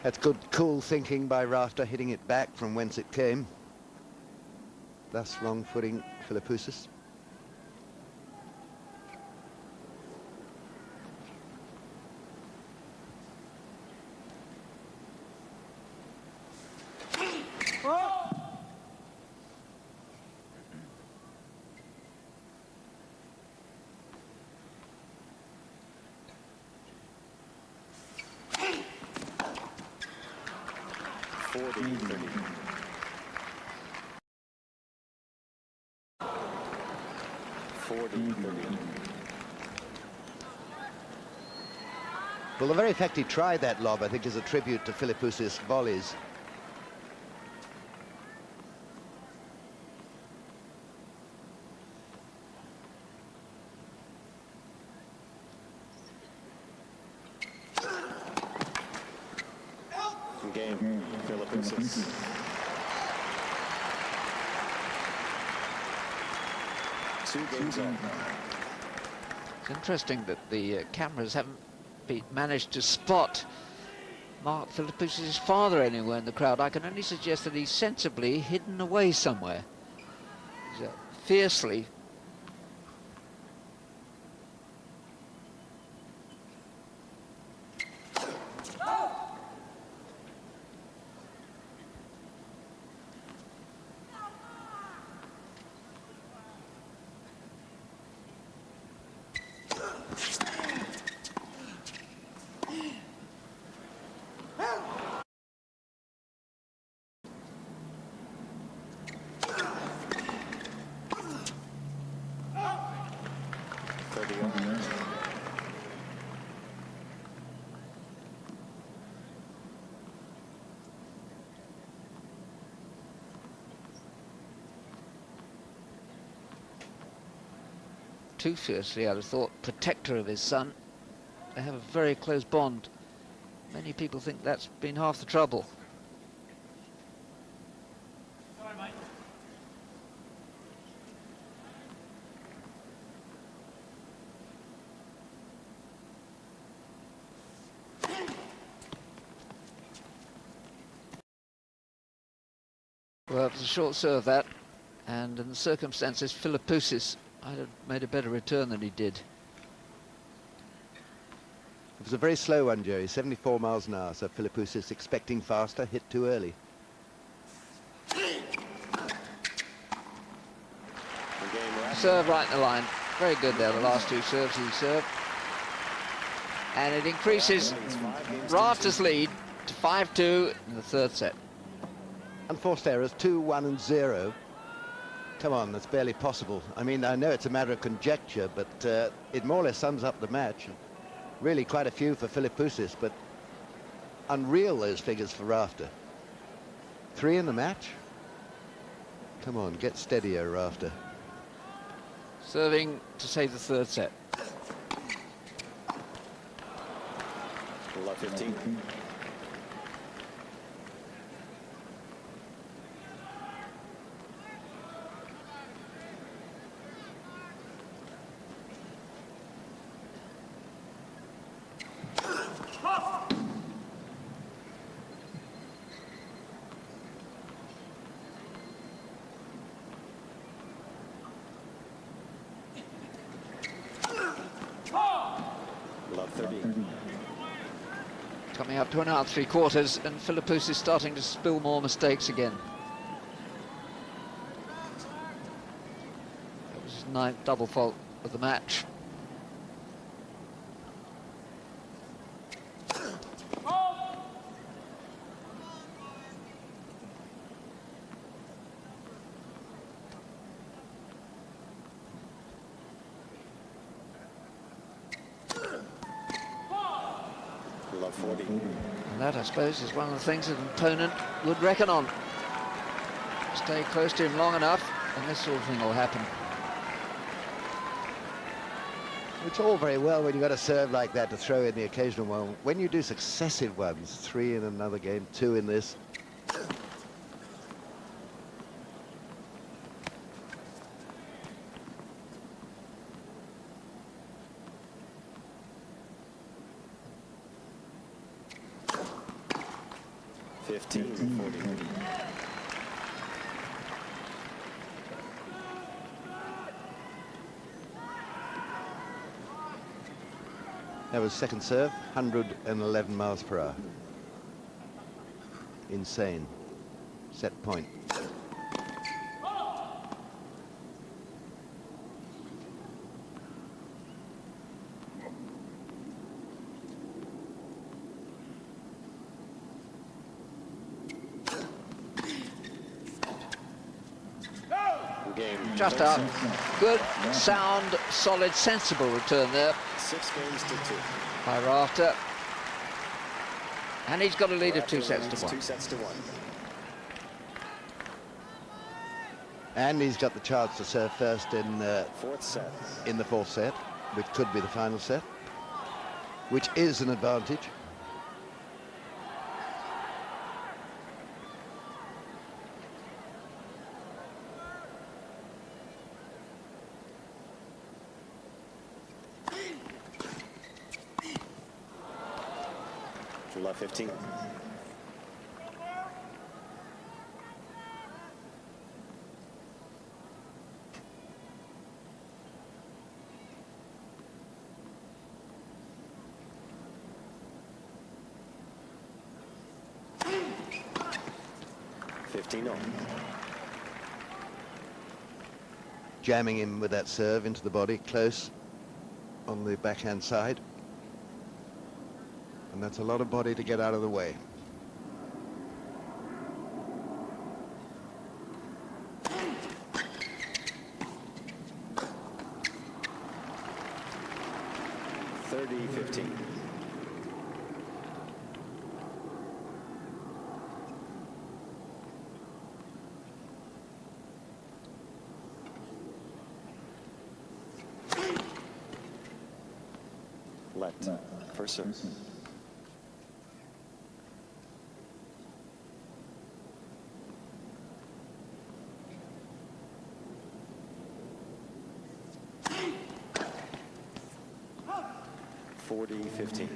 That's good, cool thinking by Rafter, hitting it back from whence it came. Thus wrong-footing Philippoussis. Well, the very fact he tried that lob, I think, is a tribute to Philippoussis' volleys. Game, Philippoussis. Two games on. It's interesting that the cameras haven't managed to spot Mark Philippoussis' father anywhere in the crowd. I can only suggest that he's sensibly hidden away somewhere. He's fiercely. Too fiercely, I'd have thought, protector of his son. They have a very close bond. Many people think that's been half the trouble. Sorry, mate. Well, it was a short serve, that, and in the circumstances, Philippoussis I'd have made a better return than he did. It was a very slow one, Jerry, 74 miles an hour, so Philippoussis expecting faster, hit too early. Serve right in the line. Very good there, the last two serves he served. And it increases Rafter's lead to 5-2 in the third set. Unforced errors, 2-1 and 0. Come on, that's barely possible. I mean, I know it's a matter of conjecture, but it more or less sums up the match. Really quite a few for Philippoussis, but unreal, those figures for Rafter. 3 in the match? Come on, get steadier, Rafter. Serving to save the third set. Love 15. Love 30. Coming up 2.5 3/4, and Philippoussis is starting to spill more mistakes again. That was his 9th double fault of the match. Love 40. And that, I suppose, is one of the things that an opponent would reckon on. Stay close to him long enough, and this sort of thing will happen. It's all very well when you've got a serve like that to throw in the occasional one. When you do successive ones, 3 in another game, 2 in this. That was second serve, 111 miles per hour. Insane. Set point. Just out. Good, sound, solid, sensible return there. 6 games to 2. By Rafter. And he's got a lead of 2 sets to 1. 2 sets to 1. And he's got the chance to serve first in Fourth set. in the 4th set, which could be the final set, which is an advantage. Love 15. Jamming him with that serve into the body, close on the backhand side. And that's a lot of body to get out of the way. Let first serve. (40-15).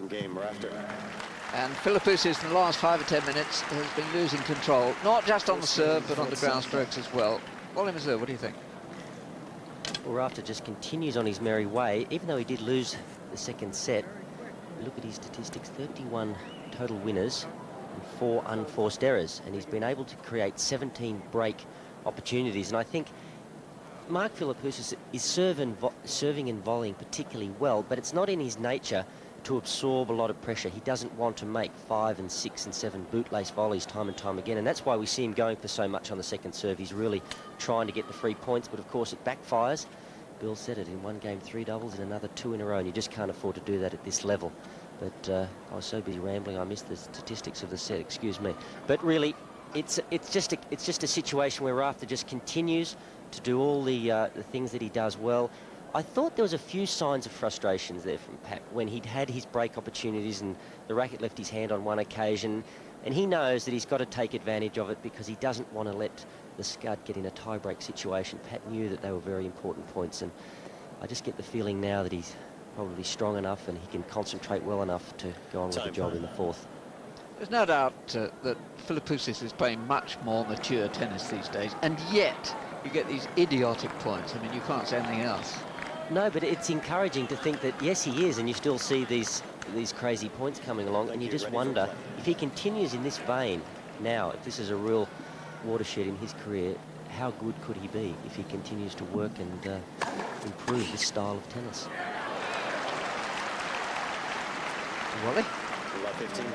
Game Rafter. And Philippoussis in the last 5 or 10 minutes has been losing control, not just on the serve but on the ground strokes as well. Volume of serve, what do you think? Well, Rafter just continues on his merry way, even though he did lose the second set. Look at his statistics, 31 total winners and 4 unforced errors, and he's been able to create 17 break opportunities. And I think Mark Philippoussis is serving and volleying particularly well, but it's not in his nature to absorb a lot of pressure. He doesn't want to make 5 and 6 and 7 bootlace volleys time and time again, and that's why we see him going for so much on the second serve. He's really trying to get the free points, but of course it backfires. Bill said it, in one game 3 doubles, in another 2 in a row, and you just can't afford to do that at this level. But I was so busy rambling I missed the statistics of the set, excuse me. But really, it's just a situation where Rafter just continues to do all the things that he does well. I thought there was a few signs of frustrations there from Pat when he'd had his break opportunities and the racket left his hand on one occasion, and he knows that he's got to take advantage of it because he doesn't want to let the scud get in a tie-break situation. Pat knew that they were very important points, and I just get the feeling now that he's probably strong enough and he can concentrate well enough to go on with the job in the fourth. There's no doubt that Philippoussis is playing much more mature tennis these days, and yet you get these idiotic points. I mean, you can't say anything else. No, but it's encouraging to think that, yes, he is, and you still see these crazy points coming along, and you just wonder if he continues in this vein now, if this is a real watershed in his career, how good could he be if he continues to work and improve this style of tennis? Wally? Love 15.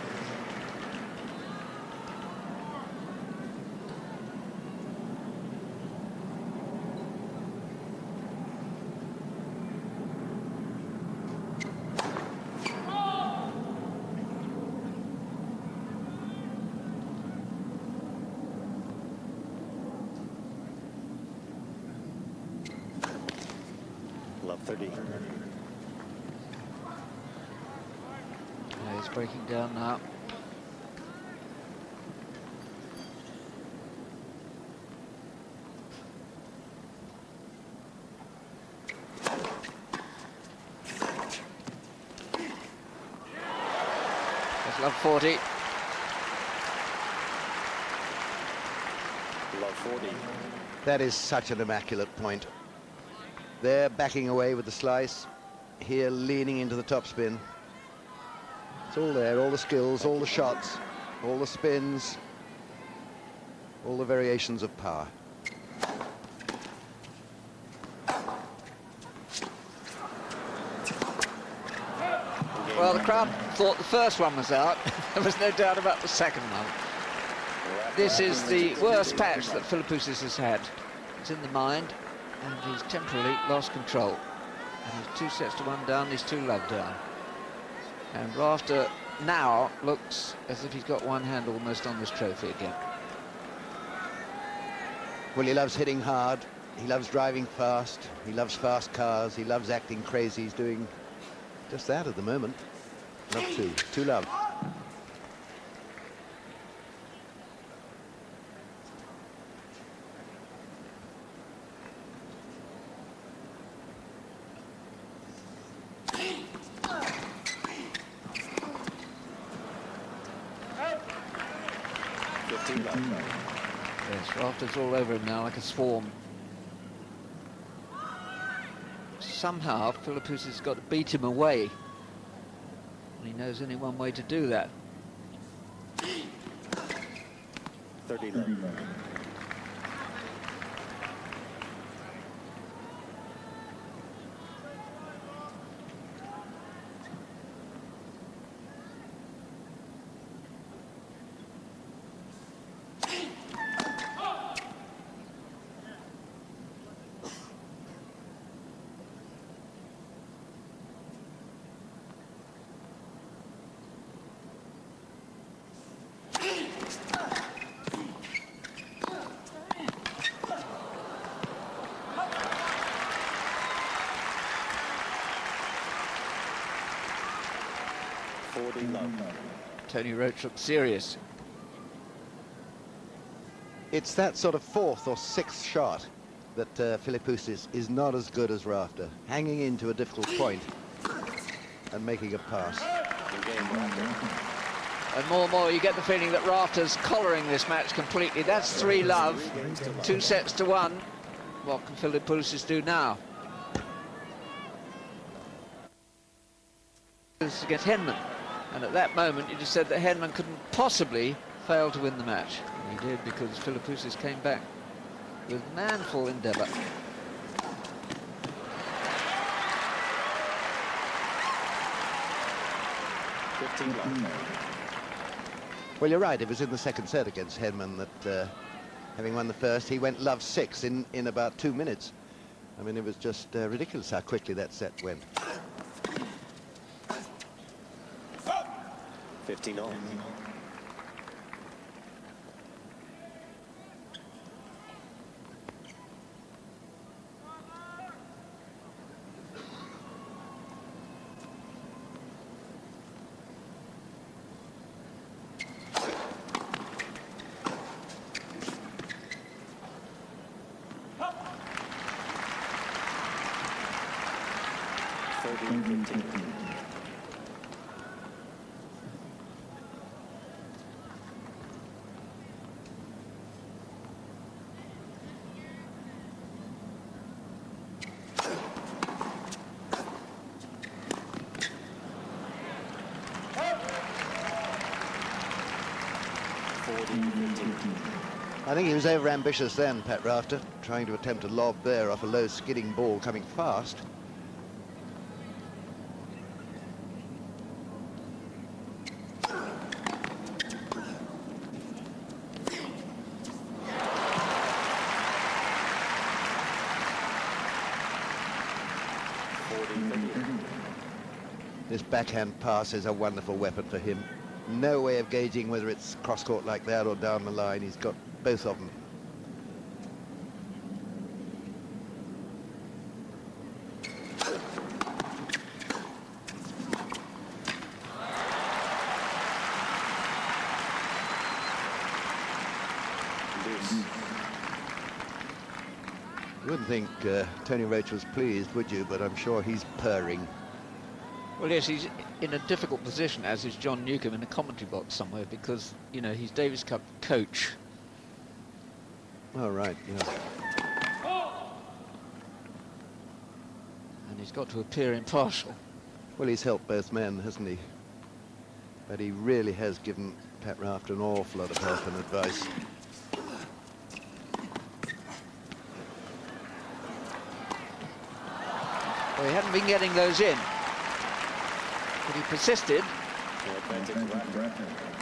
Love 30. He's breaking down now. That's love 40. Love 40. That is such an immaculate point. There, backing away with the slice. Here, leaning into the topspin. It's all there, all the skills, all the shots, all the spins, all the variations of power. Well, the crowd thought the first one was out. There was no doubt about the second one. This is the worst patch that Philippoussis has had. It's in the mind, and he's temporarily lost control. And he's 2 sets to 1 down, he's 2 love down. And Rafter now looks as if he's got one hand almost on this trophy again. Well, he loves hitting hard, he loves driving fast, he loves fast cars, he loves acting crazy. He's doing just that at the moment. Not 2 love. Yes, Rafter's all over him now like a swarm. Somehow Philippoussis has got to beat him away. And he knows only one way to do that. 30 love. Tony Roach looked serious. It's that sort of 4th or 6th shot that Philippoussis is not as good as Rafter, hanging into a difficult point and making a pass. And more, you get the feeling that Rafter's collaring this match completely. That's 3 love, 2 sets to 1. What can Philippoussis do now? Against Henman. And at that moment, you just said that Henman couldn't possibly fail to win the match. And he did, because Philippoussis came back with manful endeavour. 15 love. Well, you're right. It was in the second set against Henman that, having won the first, he went love 6 in about 2 minutes. I mean, it was just ridiculous how quickly that set went. 15 all. I think he was over-ambitious then, Pat Rafter, trying to attempt a lob there off a low skidding ball coming fast. This backhand pass is a wonderful weapon for him. No way of gauging whether it's cross-court like that or down the line. He's got both of them. You wouldn't think Tony Roach was pleased, would you? But I'm sure he's purring. Well, yes, he's in a difficult position, as is John Newcombe in the commentary box somewhere, because, you know, he's Davis Cup coach. Oh, right, yeah. And he's got to appear impartial. Well, he's helped both men, hasn't he? But he really has given Pat Rafter an awful lot of help and advice. Well, he hadn't been getting those in, but he persisted.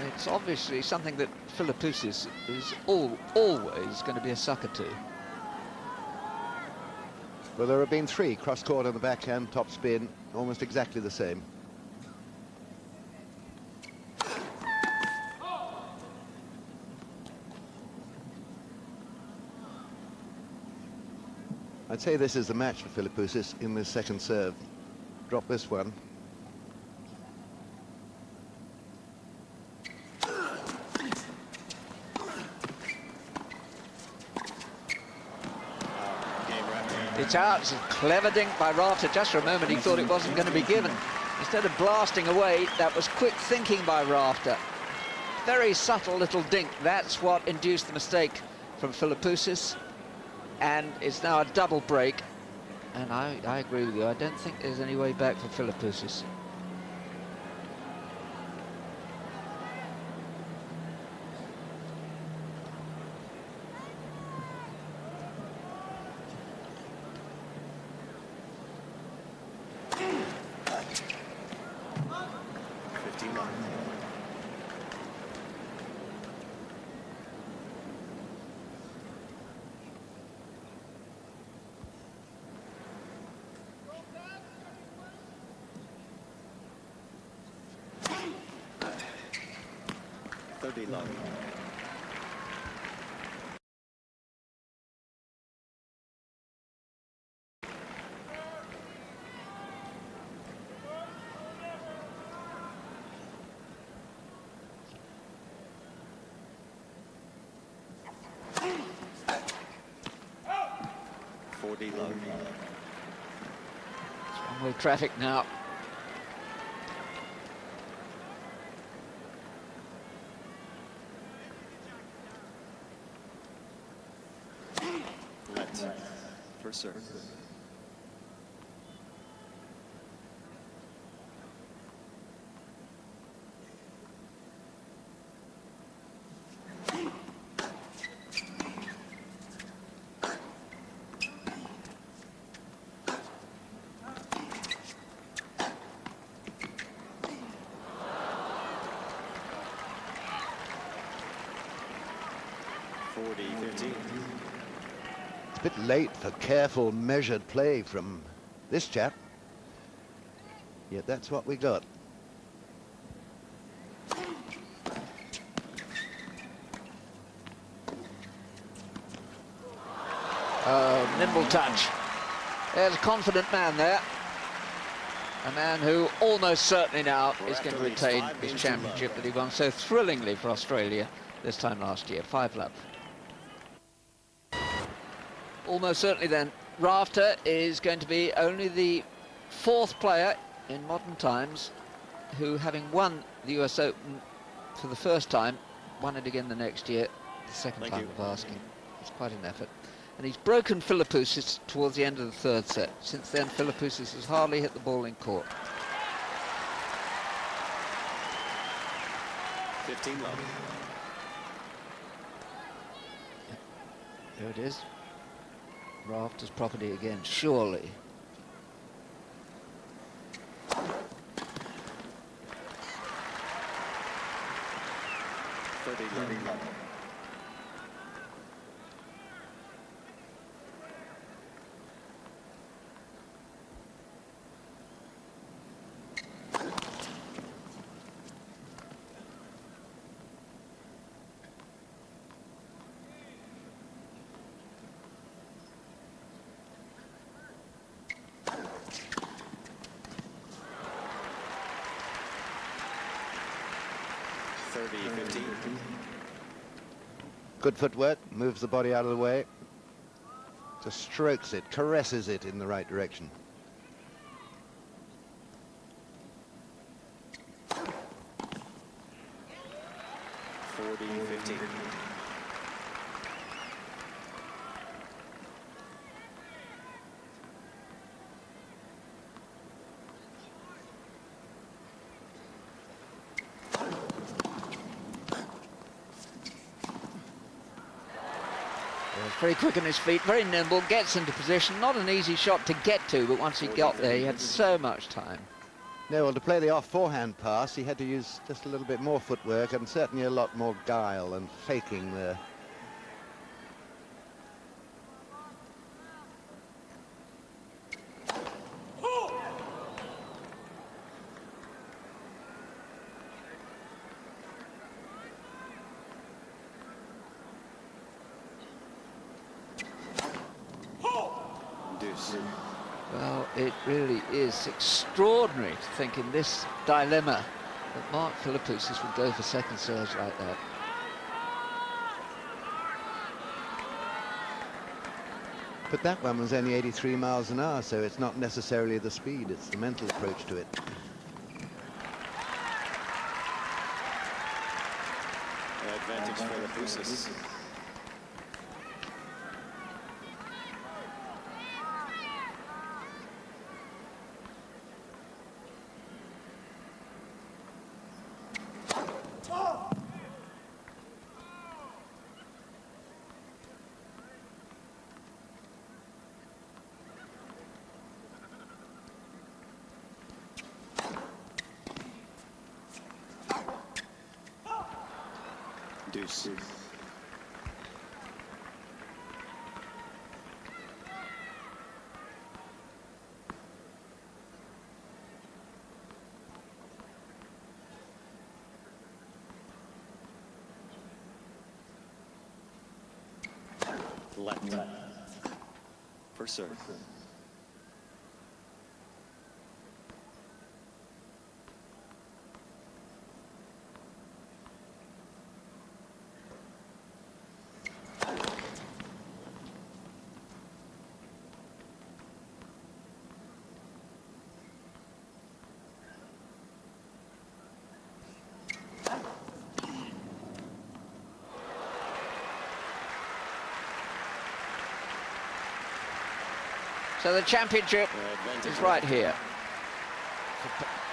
It's obviously something that Philippoussis is always going to be a sucker to. Well, there have been 3, cross-court on the backhand, top spin, almost exactly the same. I'd say this is the match for Philippoussis in this second serve. Drop this one. It's out. It's a clever dink by Rafter. Just for a moment, he thought it wasn't going to be given. Instead of blasting away, that was quick thinking by Rafter. Very subtle little dink. That's what induced the mistake from Philippoussis. And it's now a double break. And I agree with you. I don't think there's any way back for Philippoussis. Love. It's one-way traffic now. For serve. A bit late for careful, measured play from this chap. Yet that's what we got. Oh, nimble touch. There's a confident man there. A man who almost certainly now is going to retain his championship that he won so thrillingly for Australia this time last year. 5-love. Almost certainly then, Rafter is going to be only the 4th player in modern times who, having won the US Open for the first time, won it again the next year, the second time of asking. It's quite an effort. And he's broken Philippoussis towards the end of the 3rd set. Since then, Philippoussis has hardly hit the ball in court. 15-love. There it is. Rafter's property again, surely. Good footwork, moves the body out of the way. Just strokes it, caresses it in the right direction. Very quick on his feet, very nimble, gets into position. Not an easy shot to get to, but once he got there, he had so much time. No, well, to play the off-forehand pass, he had to use just a little bit more footwork and certainly a lot more guile and faking there. Well, it really is extraordinary to think in this dilemma that Mark Philippoussis would go for second surge like that. But that one was only 83 miles an hour, so it's not necessarily the speed, it's the mental approach to it. Advantage for Philippoussis. Deuce. Left. For serve. So the championship is right here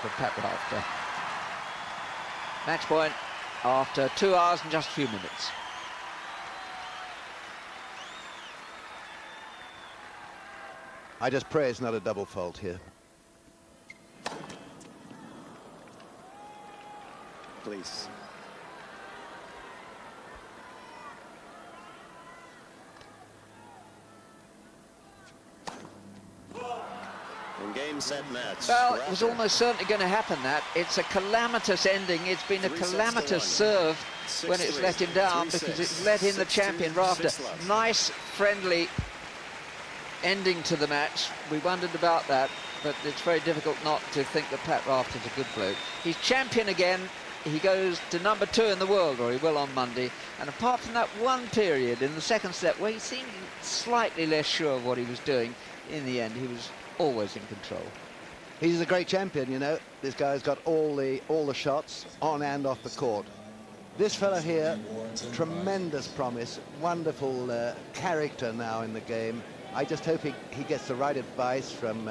for Pat Rafter. Match point after 2 hours and just a few minutes. I just pray it's not a double fault here. Please. And game, set, match. Well, it was Rafter. almost certainly going to happen, that. It's a calamitous ending. It's been a 3 sets to calamitous 1. serve when 6-3, it's let him down, 3-6, because it's let in the 6-2, champion Rafter. 6-love. Nice, friendly ending to the match. We wondered about that, but it's very difficult not to think that Pat Rafter's a good bloke. He's champion again. He goes to number 2 in the world, or he will on Monday. And apart from that one period in the second set where he seemed slightly less sure of what he was doing, in the end he was always in control. He's a great champion, you know. This guy's got all the shots on and off the court. This fellow here, tremendous promise, wonderful character now in the game. I just hope he gets the right advice from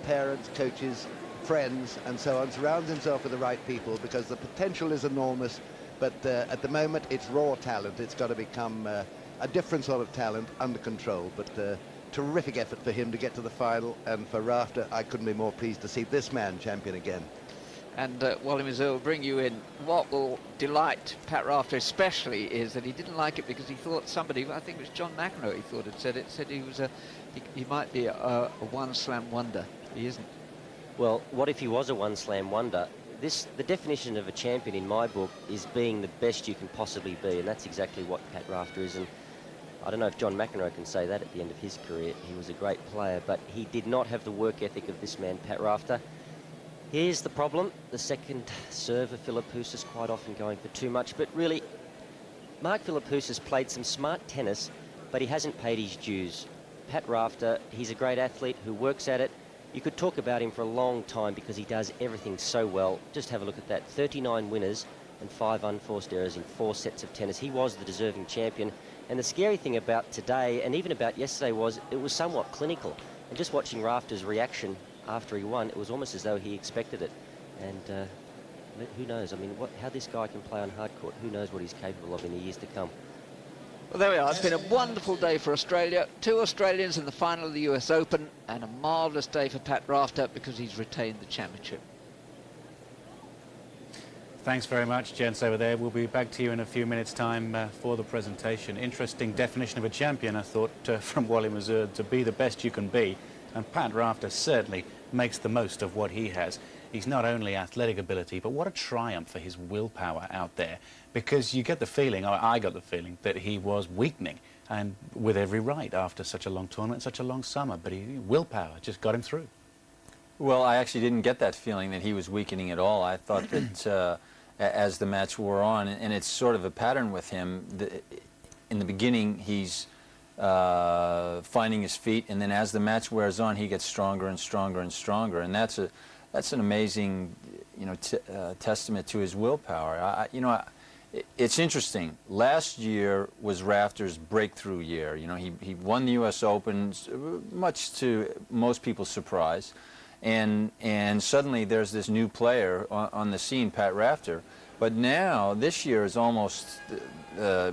parents, coaches, friends, and so on. Surrounds himself with the right people, because the potential is enormous, but at the moment it's raw talent. It's got to become a different sort of talent under control. But terrific effort for him to get to the final, and for Rafter, I couldn't be more pleased to see this man champion again. And Wally Mazzur will bring you in. What will delight Pat Rafter especially is that he didn't like it because he thought somebody, I think it was John McEnroe, he thought had said it, said he was he might be a one-slam wonder. He isn't. Well, what if he was a one-slam wonder? The definition of a champion in my book is being the best you can possibly be, and that's exactly what Pat Rafter is. And I don't know if John McEnroe can say that at the end of his career. He was a great player, but he did not have the work ethic of this man, Pat Rafter. Here's the problem. The second serve of Philippoussis quite often going for too much, but really, Mark Philippoussis played some smart tennis, but he hasn't paid his dues. Pat Rafter, he's a great athlete who works at it. You could talk about him for a long time because he does everything so well. Just have a look at that. 39 winners and 5 unforced errors in 4 sets of tennis. He was the deserving champion. And the scary thing about today, and even about yesterday, was it was somewhat clinical. And just watching Rafter's reaction after he won, it was almost as though he expected it. And who knows? I mean, how this guy can play on hard court, who knows what he's capable of in the years to come. Well, there we are. It's been a wonderful day for Australia. 2 Australians in the final of the US Open, and a marvellous day for Pat Rafter because he's retained the championship. Thanks very much, gents over there. We'll be back to you in a few minutes' time for the presentation. Interesting definition of a champion, I thought, from Wally Mazzur, to be the best you can be. And Pat Rafter certainly makes the most of what he has. He's not only athletic ability, but what a triumph for his willpower out there. Because you get the feeling, or I got the feeling, that he was weakening, and with every right after such a long tournament, such a long summer. But willpower just got him through. Well, I actually didn't get that feeling that he was weakening at all. I thought that as the match wore on, and it's sort of a pattern with him, in the beginning he's finding his feet, and then as the match wears on, he gets stronger and stronger and stronger, and that's an amazing, testament to his willpower. It's interesting. Last year was Rafter's breakthrough year. He won the U.S. Open, much to most people's surprise, and suddenly there's this new player on the scene, Pat Rafter. But now this year is almost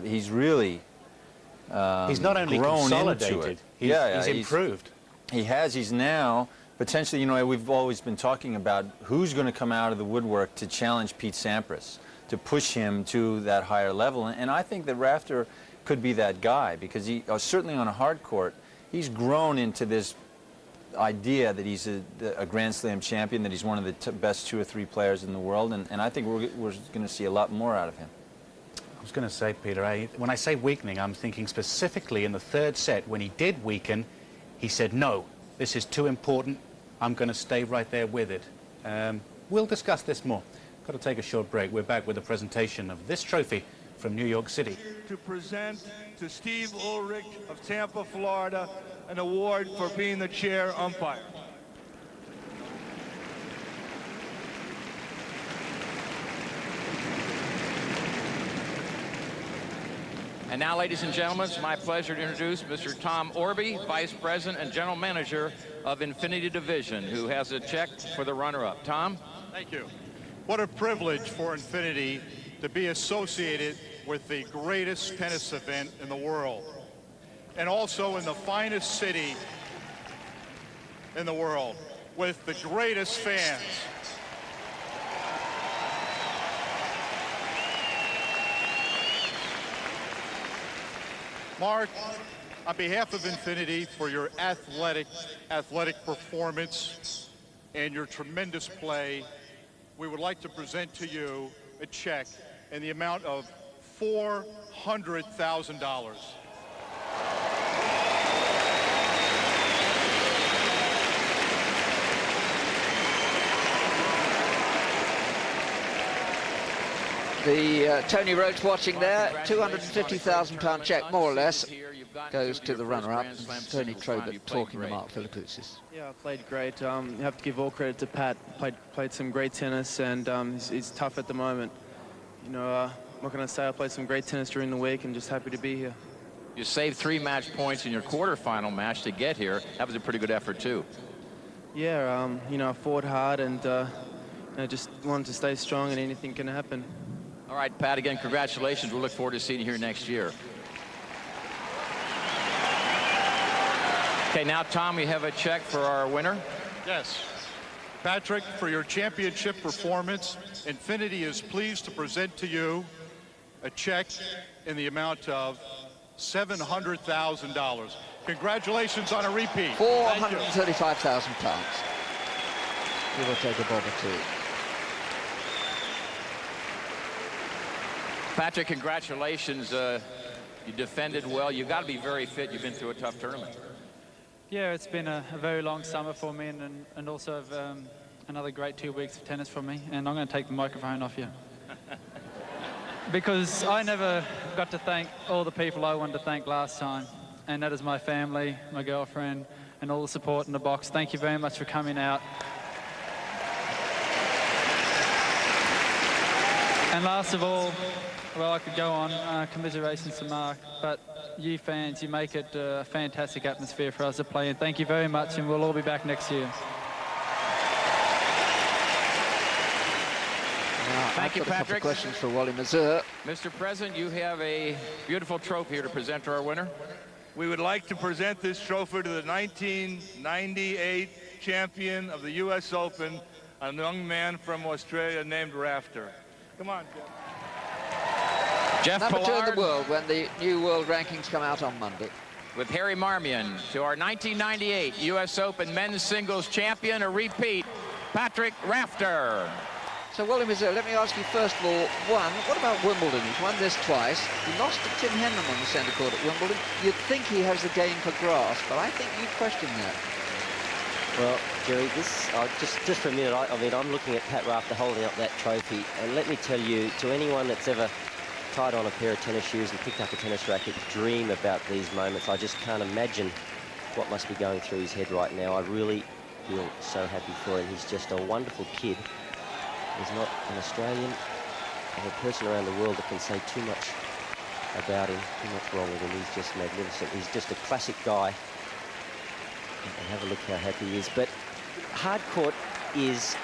he's really he's not only consolidated, he's improved. He has. He's now potentially, we've always been talking about who's going to come out of the woodwork to challenge Pete Sampras, to push him to that higher level. And I think that Rafter could be that guy, because he, certainly on a hard court, he's grown into this idea that he's a Grand Slam champion, that he's one of the best 2 or 3 players in the world, and I think we're going to see a lot more out of him. I was going to say, Peter, when I say weakening, I'm thinking specifically in the 3rd set, when he did weaken, he said, no, this is too important, I'm going to stay right there with it. We'll discuss this more. Got to take a short break. We're back with a presentation of this trophy from New York City. To present to Steve Ulrich of Tampa, Florida, an award for being the chair umpire. And now, ladies and gentlemen, it's my pleasure to introduce Mr. Tom Orby, Vice President and General Manager of Infinity Division, who has a check for the runner-up. Tom? Thank you. What a privilege for Infinity to be associated with the greatest tennis event in the world, and also in the finest city in the world, with the greatest fans. Mark, On behalf of Infinity, for your athletic performance and your tremendous play, we would like to present to you a check in the amount of $400,000. The Tony Roach watching there, £250,000 check, more or less, goes to the runner-up. Tony Trobert talking to Mark Philippoussis. Yeah, I played great. You have to give all credit to Pat. Played some great tennis, and he's tough at the moment. You know, what can I say? I played some great tennis during the week, and just happy to be here. You saved 3 match points in your quarterfinal match to get here. That was a pretty good effort, too. Yeah, you know, I fought hard, and you know, just wanted to stay strong, and anything can happen. All right, Pat, again, congratulations. We'll look forward to seeing you here next year. Okay, now, Tom, we have a check for our winner. Yes. Patrick, for your championship performance, Infinity is pleased to present to you a check in the amount of $700,000. Congratulations on a repeat. £435,000. We will take a bob or two. Patrick, congratulations. You defended well. You've got to be very fit. You've been through a tough tournament. Yeah, it's been a very long summer for me, and also another great 2 weeks of tennis for me. And I'm going to take the microphone off you. Because I never got to thank all the people I wanted to thank last time. And that is my family, my girlfriend, and all the support in the box. Thank you very much for coming out. And last of all, well, I could go on, commiserations to Mark, but you fans, you make it a fantastic atmosphere for us to play in. Thank you very much, and we'll all be back next year. Thank you, Patrick. A couple of questions for Wally Mazur. Mr. President, you have a beautiful trophy here to present to our winner. We would like to present this trophy to the 1998 champion of the US Open, a young man from Australia named Rafter. Come on, Jeff Number 2 in Pollard, the world when the new world rankings come out on Monday. with Harry Marmion, to our 1998 US Open men's singles champion, a repeat, Patrick Rafter. So, Wally Mazur, let me ask you first of all, what about Wimbledon? He's won this twice. He lost to Tim Henman on the centre court at Wimbledon. You'd think he has the game for grass, but I think you question that. Well, Jerry, this just for a minute, I mean, I'm looking at Pat Rafter holding up that trophy, and let me tell you, to anyone that's ever tied on a pair of tennis shoes and picked up a tennis racket, dream about these moments. I just can't imagine what must be going through his head right now. I really feel so happy for him. He's just a wonderful kid. There's not an Australian or a person around the world that can say too much about him, too much wrong with him. He's just magnificent. He's just a classic guy. And have a look how happy he is. But hard court plays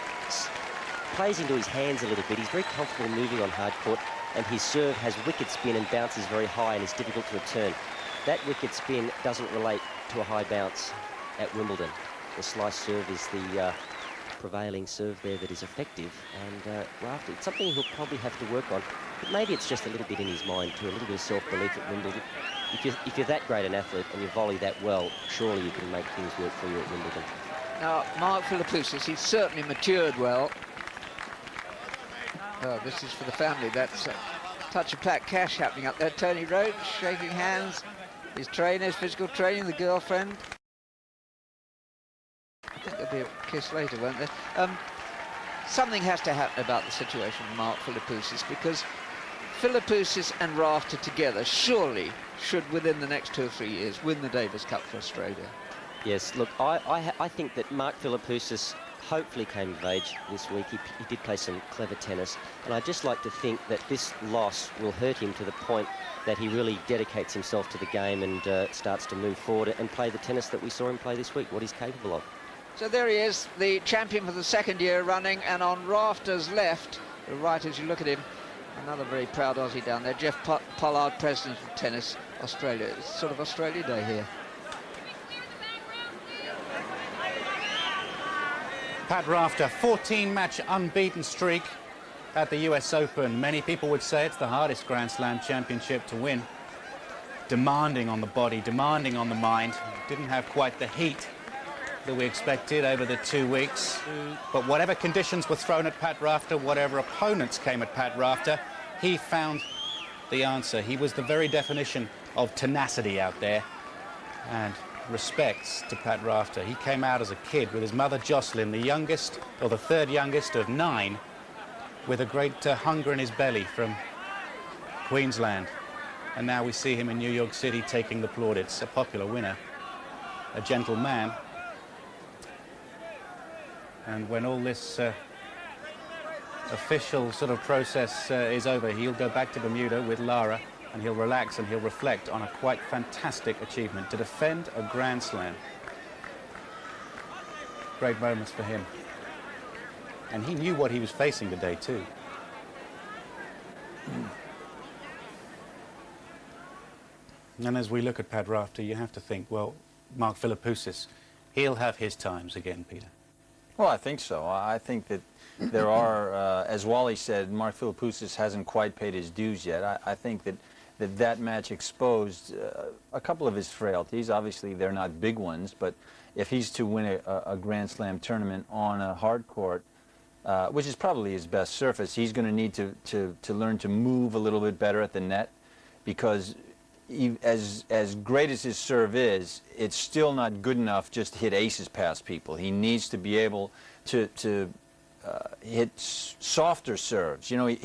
into his hands a little bit. He's very comfortable moving on hard court, and his serve has wicket spin and bounces very high and is difficult to return. That wicket spin doesn't relate to a high bounce at Wimbledon. The slice serve is the prevailing serve there that is effective, and Rafter, it's something he'll probably have to work on, but maybe it's just a little bit in his mind too, a little bit of self-belief at Wimbledon. If you're that great an athlete and you volley that well, surely you can make things work for you at Wimbledon. Now, Mark Philippoussis, he's certainly matured well. Oh, this is for the family. That's a touch of Pat Cash happening up there. Tony Roach shaking hands. His trainers, physical training, the girlfriend. I think there'll be a kiss later, won't there? Something has to happen about the situation with Mark Philippoussis, because Philippoussis and Rafter together surely should, within the next 2 or 3 years, win the Davis Cup for Australia. Yes, look, I think that Mark Philippoussis hopefully came of age this week. He did play some clever tennis, and I'd just like to think that this loss will hurt him to the point that he really dedicates himself to the game and starts to move forward and play the tennis that we saw him play this week, what he's capable of. So there he is, the champion for the 2nd year running, and on Rafter's left, right as you look at him, another very proud Aussie down there, Jeff Pollard, president of Tennis Australia. It's sort of Australia Day here. Pat Rafter, 14-match unbeaten streak at the US Open. Many people would say it's the hardest Grand Slam championship to win. demanding on the body, demanding on the mind. Didn't have quite the heat that we expected over the 2 weeks. But whatever conditions were thrown at Pat Rafter, whatever opponents came at Pat Rafter, he found the answer. He was the very definition of tenacity out there. And respects to Pat Rafter. He came out as a kid with his mother Jocelyn, the youngest, or the third youngest of 9, with a great hunger in his belly from Queensland. And now we see him in New York City taking the plaudits, a popular winner, a gentle man. And when all this official sort of process is over, he'll go back to Bermuda with Lara, and he'll relax and he'll reflect on a quite fantastic achievement to defend a Grand Slam. Great moments for him. And he knew what he was facing today too. And as we look at Pat Rafter, you have to think, well, Mark Philippoussis, he'll have his times again, Peter. Well, I think so. I think that there are, as Wally said, Mark Philippoussis hasn't quite paid his dues yet. I think that match exposed a couple of his frailties. Obviously, they're not big ones, but if he's to win a Grand Slam tournament on a hard court, which is probably his best surface, he's going to need to learn to move a little bit better at the net, because as great as his serve is, it's still not good enough just to hit aces past people. He needs to be able to hit softer serves. You know,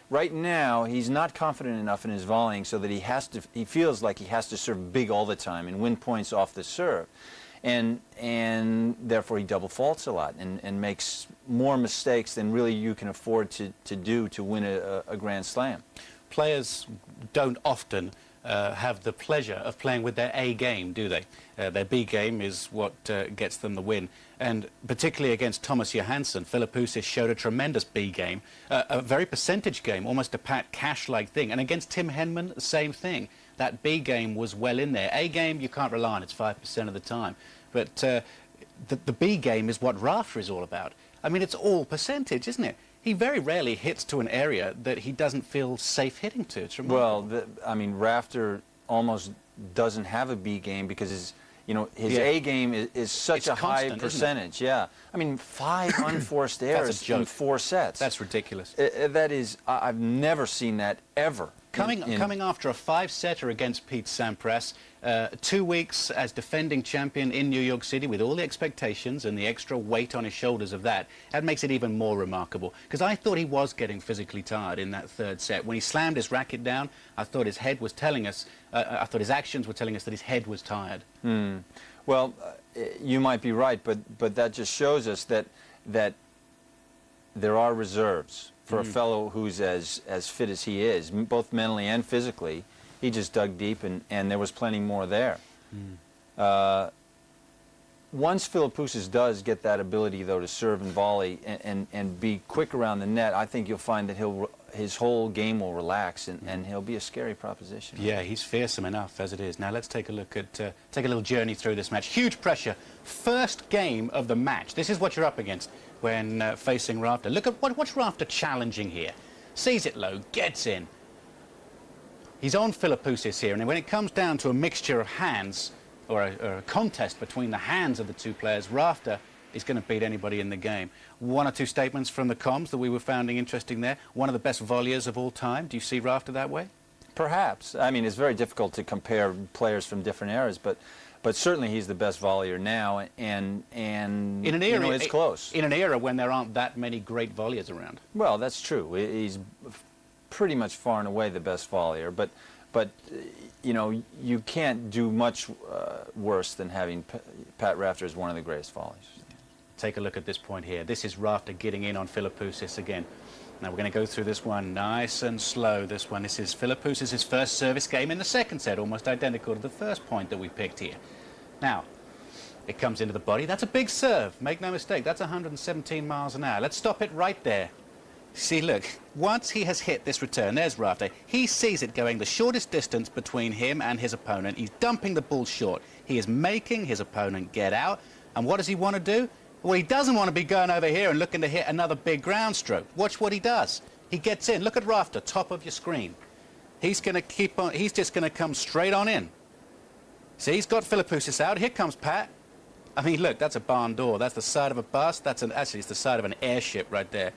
right now he's not confident enough in his volleying so that he feels like he has to serve big all the time and win points off the serve. And therefore he double faults a lot and makes more mistakes than really you can afford to do to win a Grand Slam. Players don't often have the pleasure of playing with their A game, do they? Their B game is what gets them the win. And particularly against Thomas Johansson, Philippoussis showed a tremendous B game, a very percentage game, almost a Pat Cash-like thing. And against Tim Henman, the same thing. That B game was well in there. A game, you can't rely on. It's 5% of the time. But the B game is what Rafter is all about. I mean, it's all percentage, isn't it? He very rarely hits to an area that he doesn't feel safe hitting to. It's remarkable. Well, I mean, Rafter almost doesn't have a B game because his A game is such a high percentage. Yeah, I mean, 5 unforced errors in 4 sets. That's ridiculous. That is, I've never seen that ever. Coming after a 5-setter against Pete Sampras, 2 weeks as defending champion in New York City with all the expectations and the extra weight on his shoulders of that makes it even more remarkable. Because I thought he was getting physically tired in that 3rd set. When he slammed his racket down, I thought his head was telling us, I thought his actions were telling us that his head was tired. Well, you might be right, but that just shows us that there are reserves. For a fellow who's as fit as he is, both mentally and physically. He just dug deep, and there was plenty more there. Once Philippoussis does get that ability, though, to serve and volley and be quick around the net, I think you'll find that his whole game will relax, and he'll be a scary proposition. Yeah, he's fearsome enough as it is. Now let's take a look at take a little journey through this match. Huge pressure. First game of the match. This is what you're up against when facing Rafter. Look at what's Rafter challenging here. Sees it low, gets in. He's on Philippoussis here, and when it comes down to a mixture of hands, or a contest between the hands of the two players, Rafter is going to beat anybody in the game. 1 or 2 statements from the comms that we were finding interesting there. One of the best volleyers of all time. Do you see Rafter that way? Perhaps. I mean, it's very difficult to compare players from different eras, but certainly he's the best volleyer now, and in an era, it's close. In an era when there aren't that many great volleyers around. Well, that's true. He's pretty much far and away the best volleyer, but you know, you can't do much worse than having Pat Rafter as one of the greatest volleyers. Take a look at this point here. This is Rafter getting in on Philippoussis again. Now we're going to go through this one nice and slow. This is Philippoussis' first service game in the 2nd set, almost identical to the first point that we picked here. Now, it comes into the body. That's a big serve. Make no mistake, that's 117 miles an hour. Let's stop it right there. See, look, once he has hit this return, there's Rafter. He sees it going the shortest distance between him and his opponent. He's dumping the ball short. He is making his opponent get out. And what does he want to do? Well, he doesn't want to be going over here and looking to hit another big ground stroke. Watch what he does. He gets in. Look at Rafter, top of your screen. He's going to keep on. He's just going to come straight on in. See, he's got Philippoussis out. Here comes Pat. I mean, look, that's a barn door. That's the side of a bus. Actually, it's the side of an airship right there.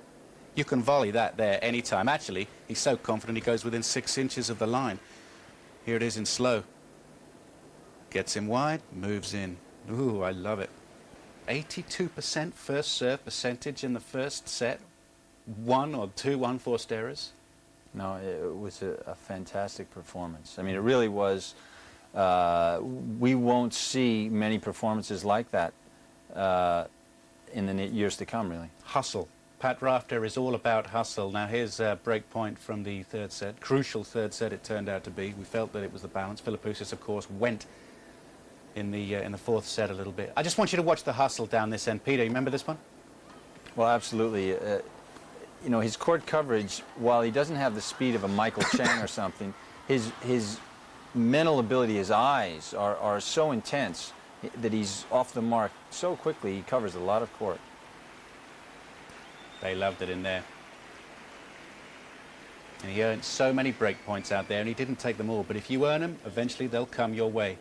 You can volley that there anytime. Actually, he's so confident he goes within 6 inches of the line. Here it is in slow. Gets him wide, moves in. Ooh, I love it. 82% first serve percentage in the first set. 1 or 2 unforced errors. No, it was a fantastic performance. I mean, it really was. We won't see many performances like that in the years to come, really. Hustle. Pat Rafter is all about hustle. Now here's a break point from the third set. Crucial third set it turned out to be. We felt that it was the balance. Philippoussis, of course, went in the fourth set a little bit. I just want you to watch the hustle down this end. Peter, you remember this one? Well, absolutely. You know, his court coverage, while he doesn't have the speed of a Michael Chang or something, his mental ability, his eyes are so intense that he's off the mark so quickly. He covers a lot of court. They loved it in there. And he earned so many break points out there, and he didn't take them all. But if you earn them, eventually they'll come your way.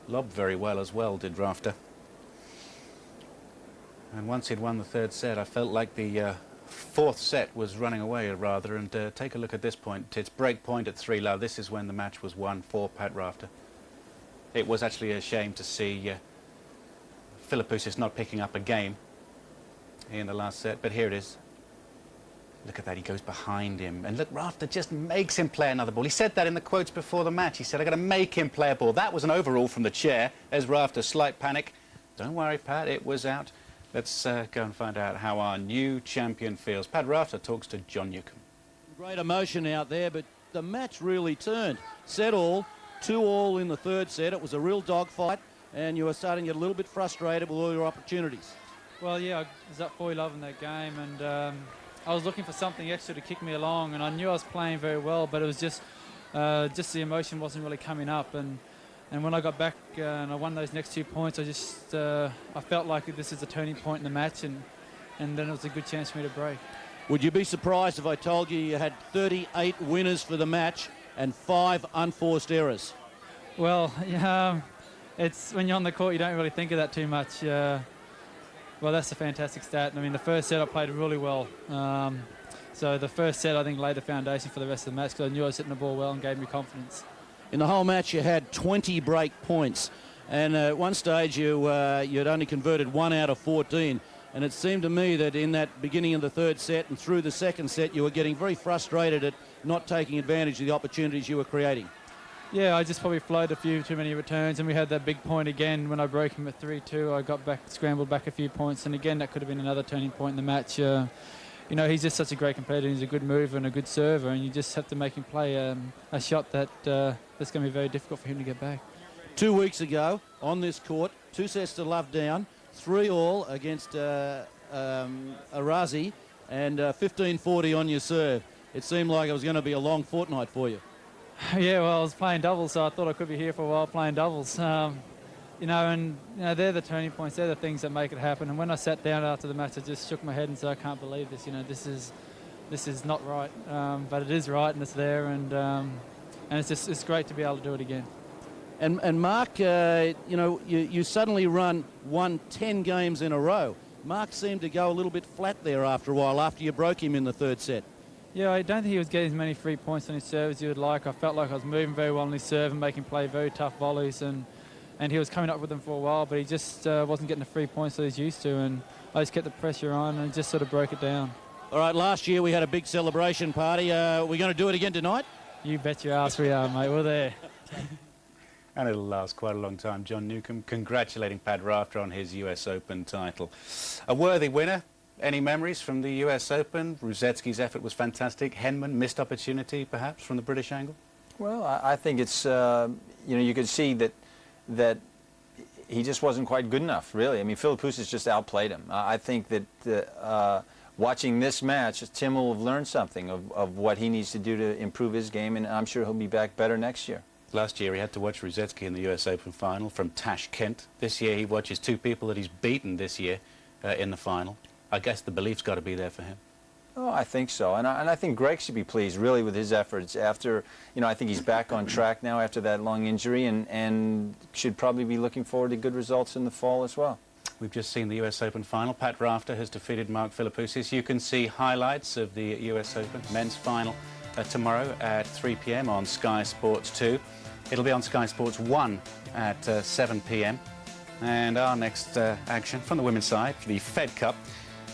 Lobbed very well as well, did Rafter. And once he'd won the third set, I felt like the fourth set was running away, rather. And take a look at this point. It's break point at 3-love. This is when the match was won for Pat Rafter. It was actually a shame to see Philippoussis not picking up a game in the last set, but here it is. Look at that, he goes behind him, and look, Rafter just makes him play another ball. He said that in the quotes before the match. He said, "I got to make him play a ball." That was an overall from the chair. There's Rafter, slight panic. Don't worry, Pat, it was out. Let's go and find out how our new champion feels. Pat Rafter talks to John Newcombe. Great emotion out there, but the match really turned. Set all, 2-all in the third set. It was a real dogfight, and you were starting to get a little bit frustrated with all your opportunities. Well, yeah, I was up 4-love in that game, and I was looking for something extra to kick me along, and I knew I was playing very well, but it was just the emotion wasn't really coming up. And when I got back and I won those next 2 points, I felt like this is a turning point in the match, and then it was a good chance for me to break. Would you be surprised if I told you you had 38 winners for the match and 5 unforced errors? Well, it's when you're on the court, you don't really think of that too much. Well, that's a fantastic stat. I mean, the first set I played really well. So the first set, I think, laid the foundation for the rest of the match because I knew I was hitting the ball well and gave me confidence. In the whole match, you had 20 break points. And at one stage, you had only converted 1 out of 14. And it seemed to me that in that beginning of the third set and through the second set, you were getting very frustrated at not taking advantage of the opportunities you were creating. Yeah, I just probably flowed a few too many returns, and we had that big point again when I broke him at 3-2. I got back, scrambled back a few points, and again, that could have been another turning point in the match. You know, he's just such a great competitor. He's a good mover and a good server, and you just have to make him play a shot that's going to be very difficult for him to get back. 2 weeks ago, on this court, 2 sets to love down, 3-all against Arazi, and 15-40 on your serve. It seemed like it was going to be a long fortnight for you. Yeah, well, I was playing doubles, so I thought I could be here for a while playing doubles. You know, they're the turning points. They're the things that make it happen. And when I sat down after the match, I just shook my head and said, I can't believe this. You know, this is not right, but it is right, and it's there, and it's great to be able to do it again. And Mark, you know, you suddenly won 10 games in a row. Mark seemed to go a little bit flat there after a while, after you broke him in the third set. Yeah, I don't think he was getting as many free points on his serve as you would like. I felt like I was moving very well on his serve and making play very tough volleys, and he was coming up with them for a while, but he just wasn't getting the free points that he's used to, and I just kept the pressure on and just sort of broke it down. All right, last year we had a big celebration party. We're going to do it again tonight? You bet your ass we are, mate. We're there. And it'll last quite a long time. John Newcombe congratulating Pat Rafter on his US Open title. A worthy winner. Any memories from the US Open? Ruzetsky's effort was fantastic. Henman, missed opportunity, perhaps, from the British angle? Well, I think it's, you know, you could see that he just wasn't quite good enough, really. I mean, Philippoussis just outplayed him. I think that watching this match, Tim will have learned something of what he needs to do to improve his game, and I'm sure he'll be back better next year. Last year he had to watch Ruzetsky in the US Open final from Tashkent. This year he watches 2 people that he's beaten this year in the final. I guess the belief's got to be there for him. Oh, I think so, and I think Greg should be pleased, really, with his efforts after, you know, I think he's back on track now after that lung injury, and should probably be looking forward to good results in the fall as well. We've just seen the US Open final. Pat Rafter has defeated Mark Philippoussis. You can see highlights of the US Open men's final tomorrow at 3 p.m. on Sky Sports 2. It'll be on Sky Sports 1 at 7 p.m. And our next action from the women's side, the Fed Cup,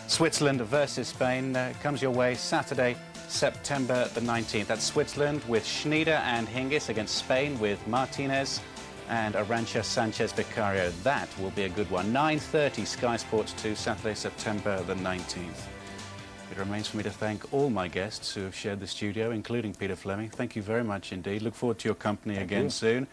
Switzerland versus Spain, comes your way Saturday, September the 19th. That's Switzerland with Schneider and Hingis against Spain with Martinez and Arantxa Sanchez Vicario. That will be a good one. 9:30 Sky Sports 2, Saturday, September the 19th. It remains for me to thank all my guests who have shared the studio, including Peter Fleming. Thank you very much indeed. Look forward to your company again soon.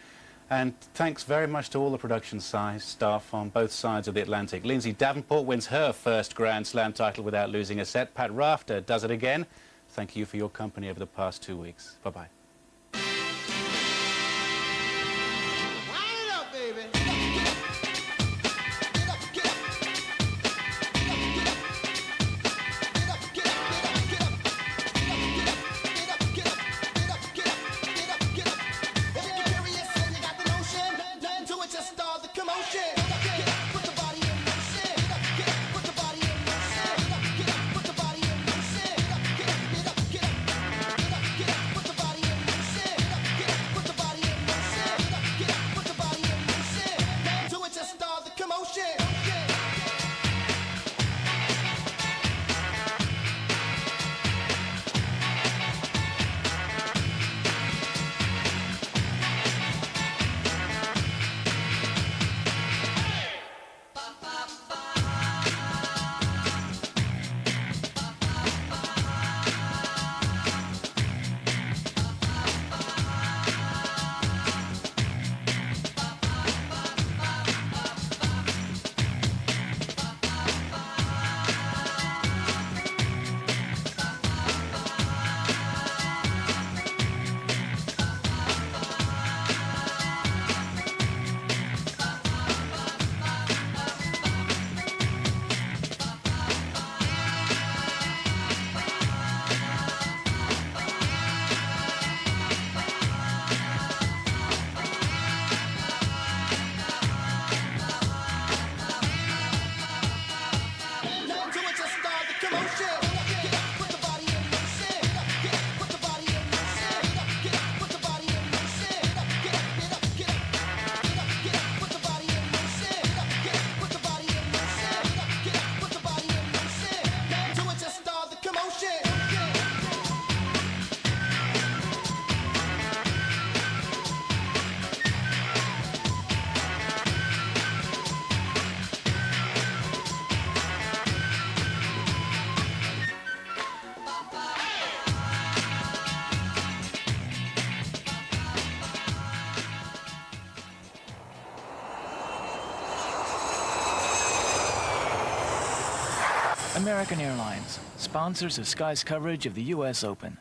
And thanks very much to all the production staff on both sides of the Atlantic. Lindsay Davenport wins her first Grand Slam title without losing a set. Pat Rafter does it again. Thank you for your company over the past 2 weeks. Bye-bye. American Airlines, sponsors of Sky's coverage of the U.S. Open.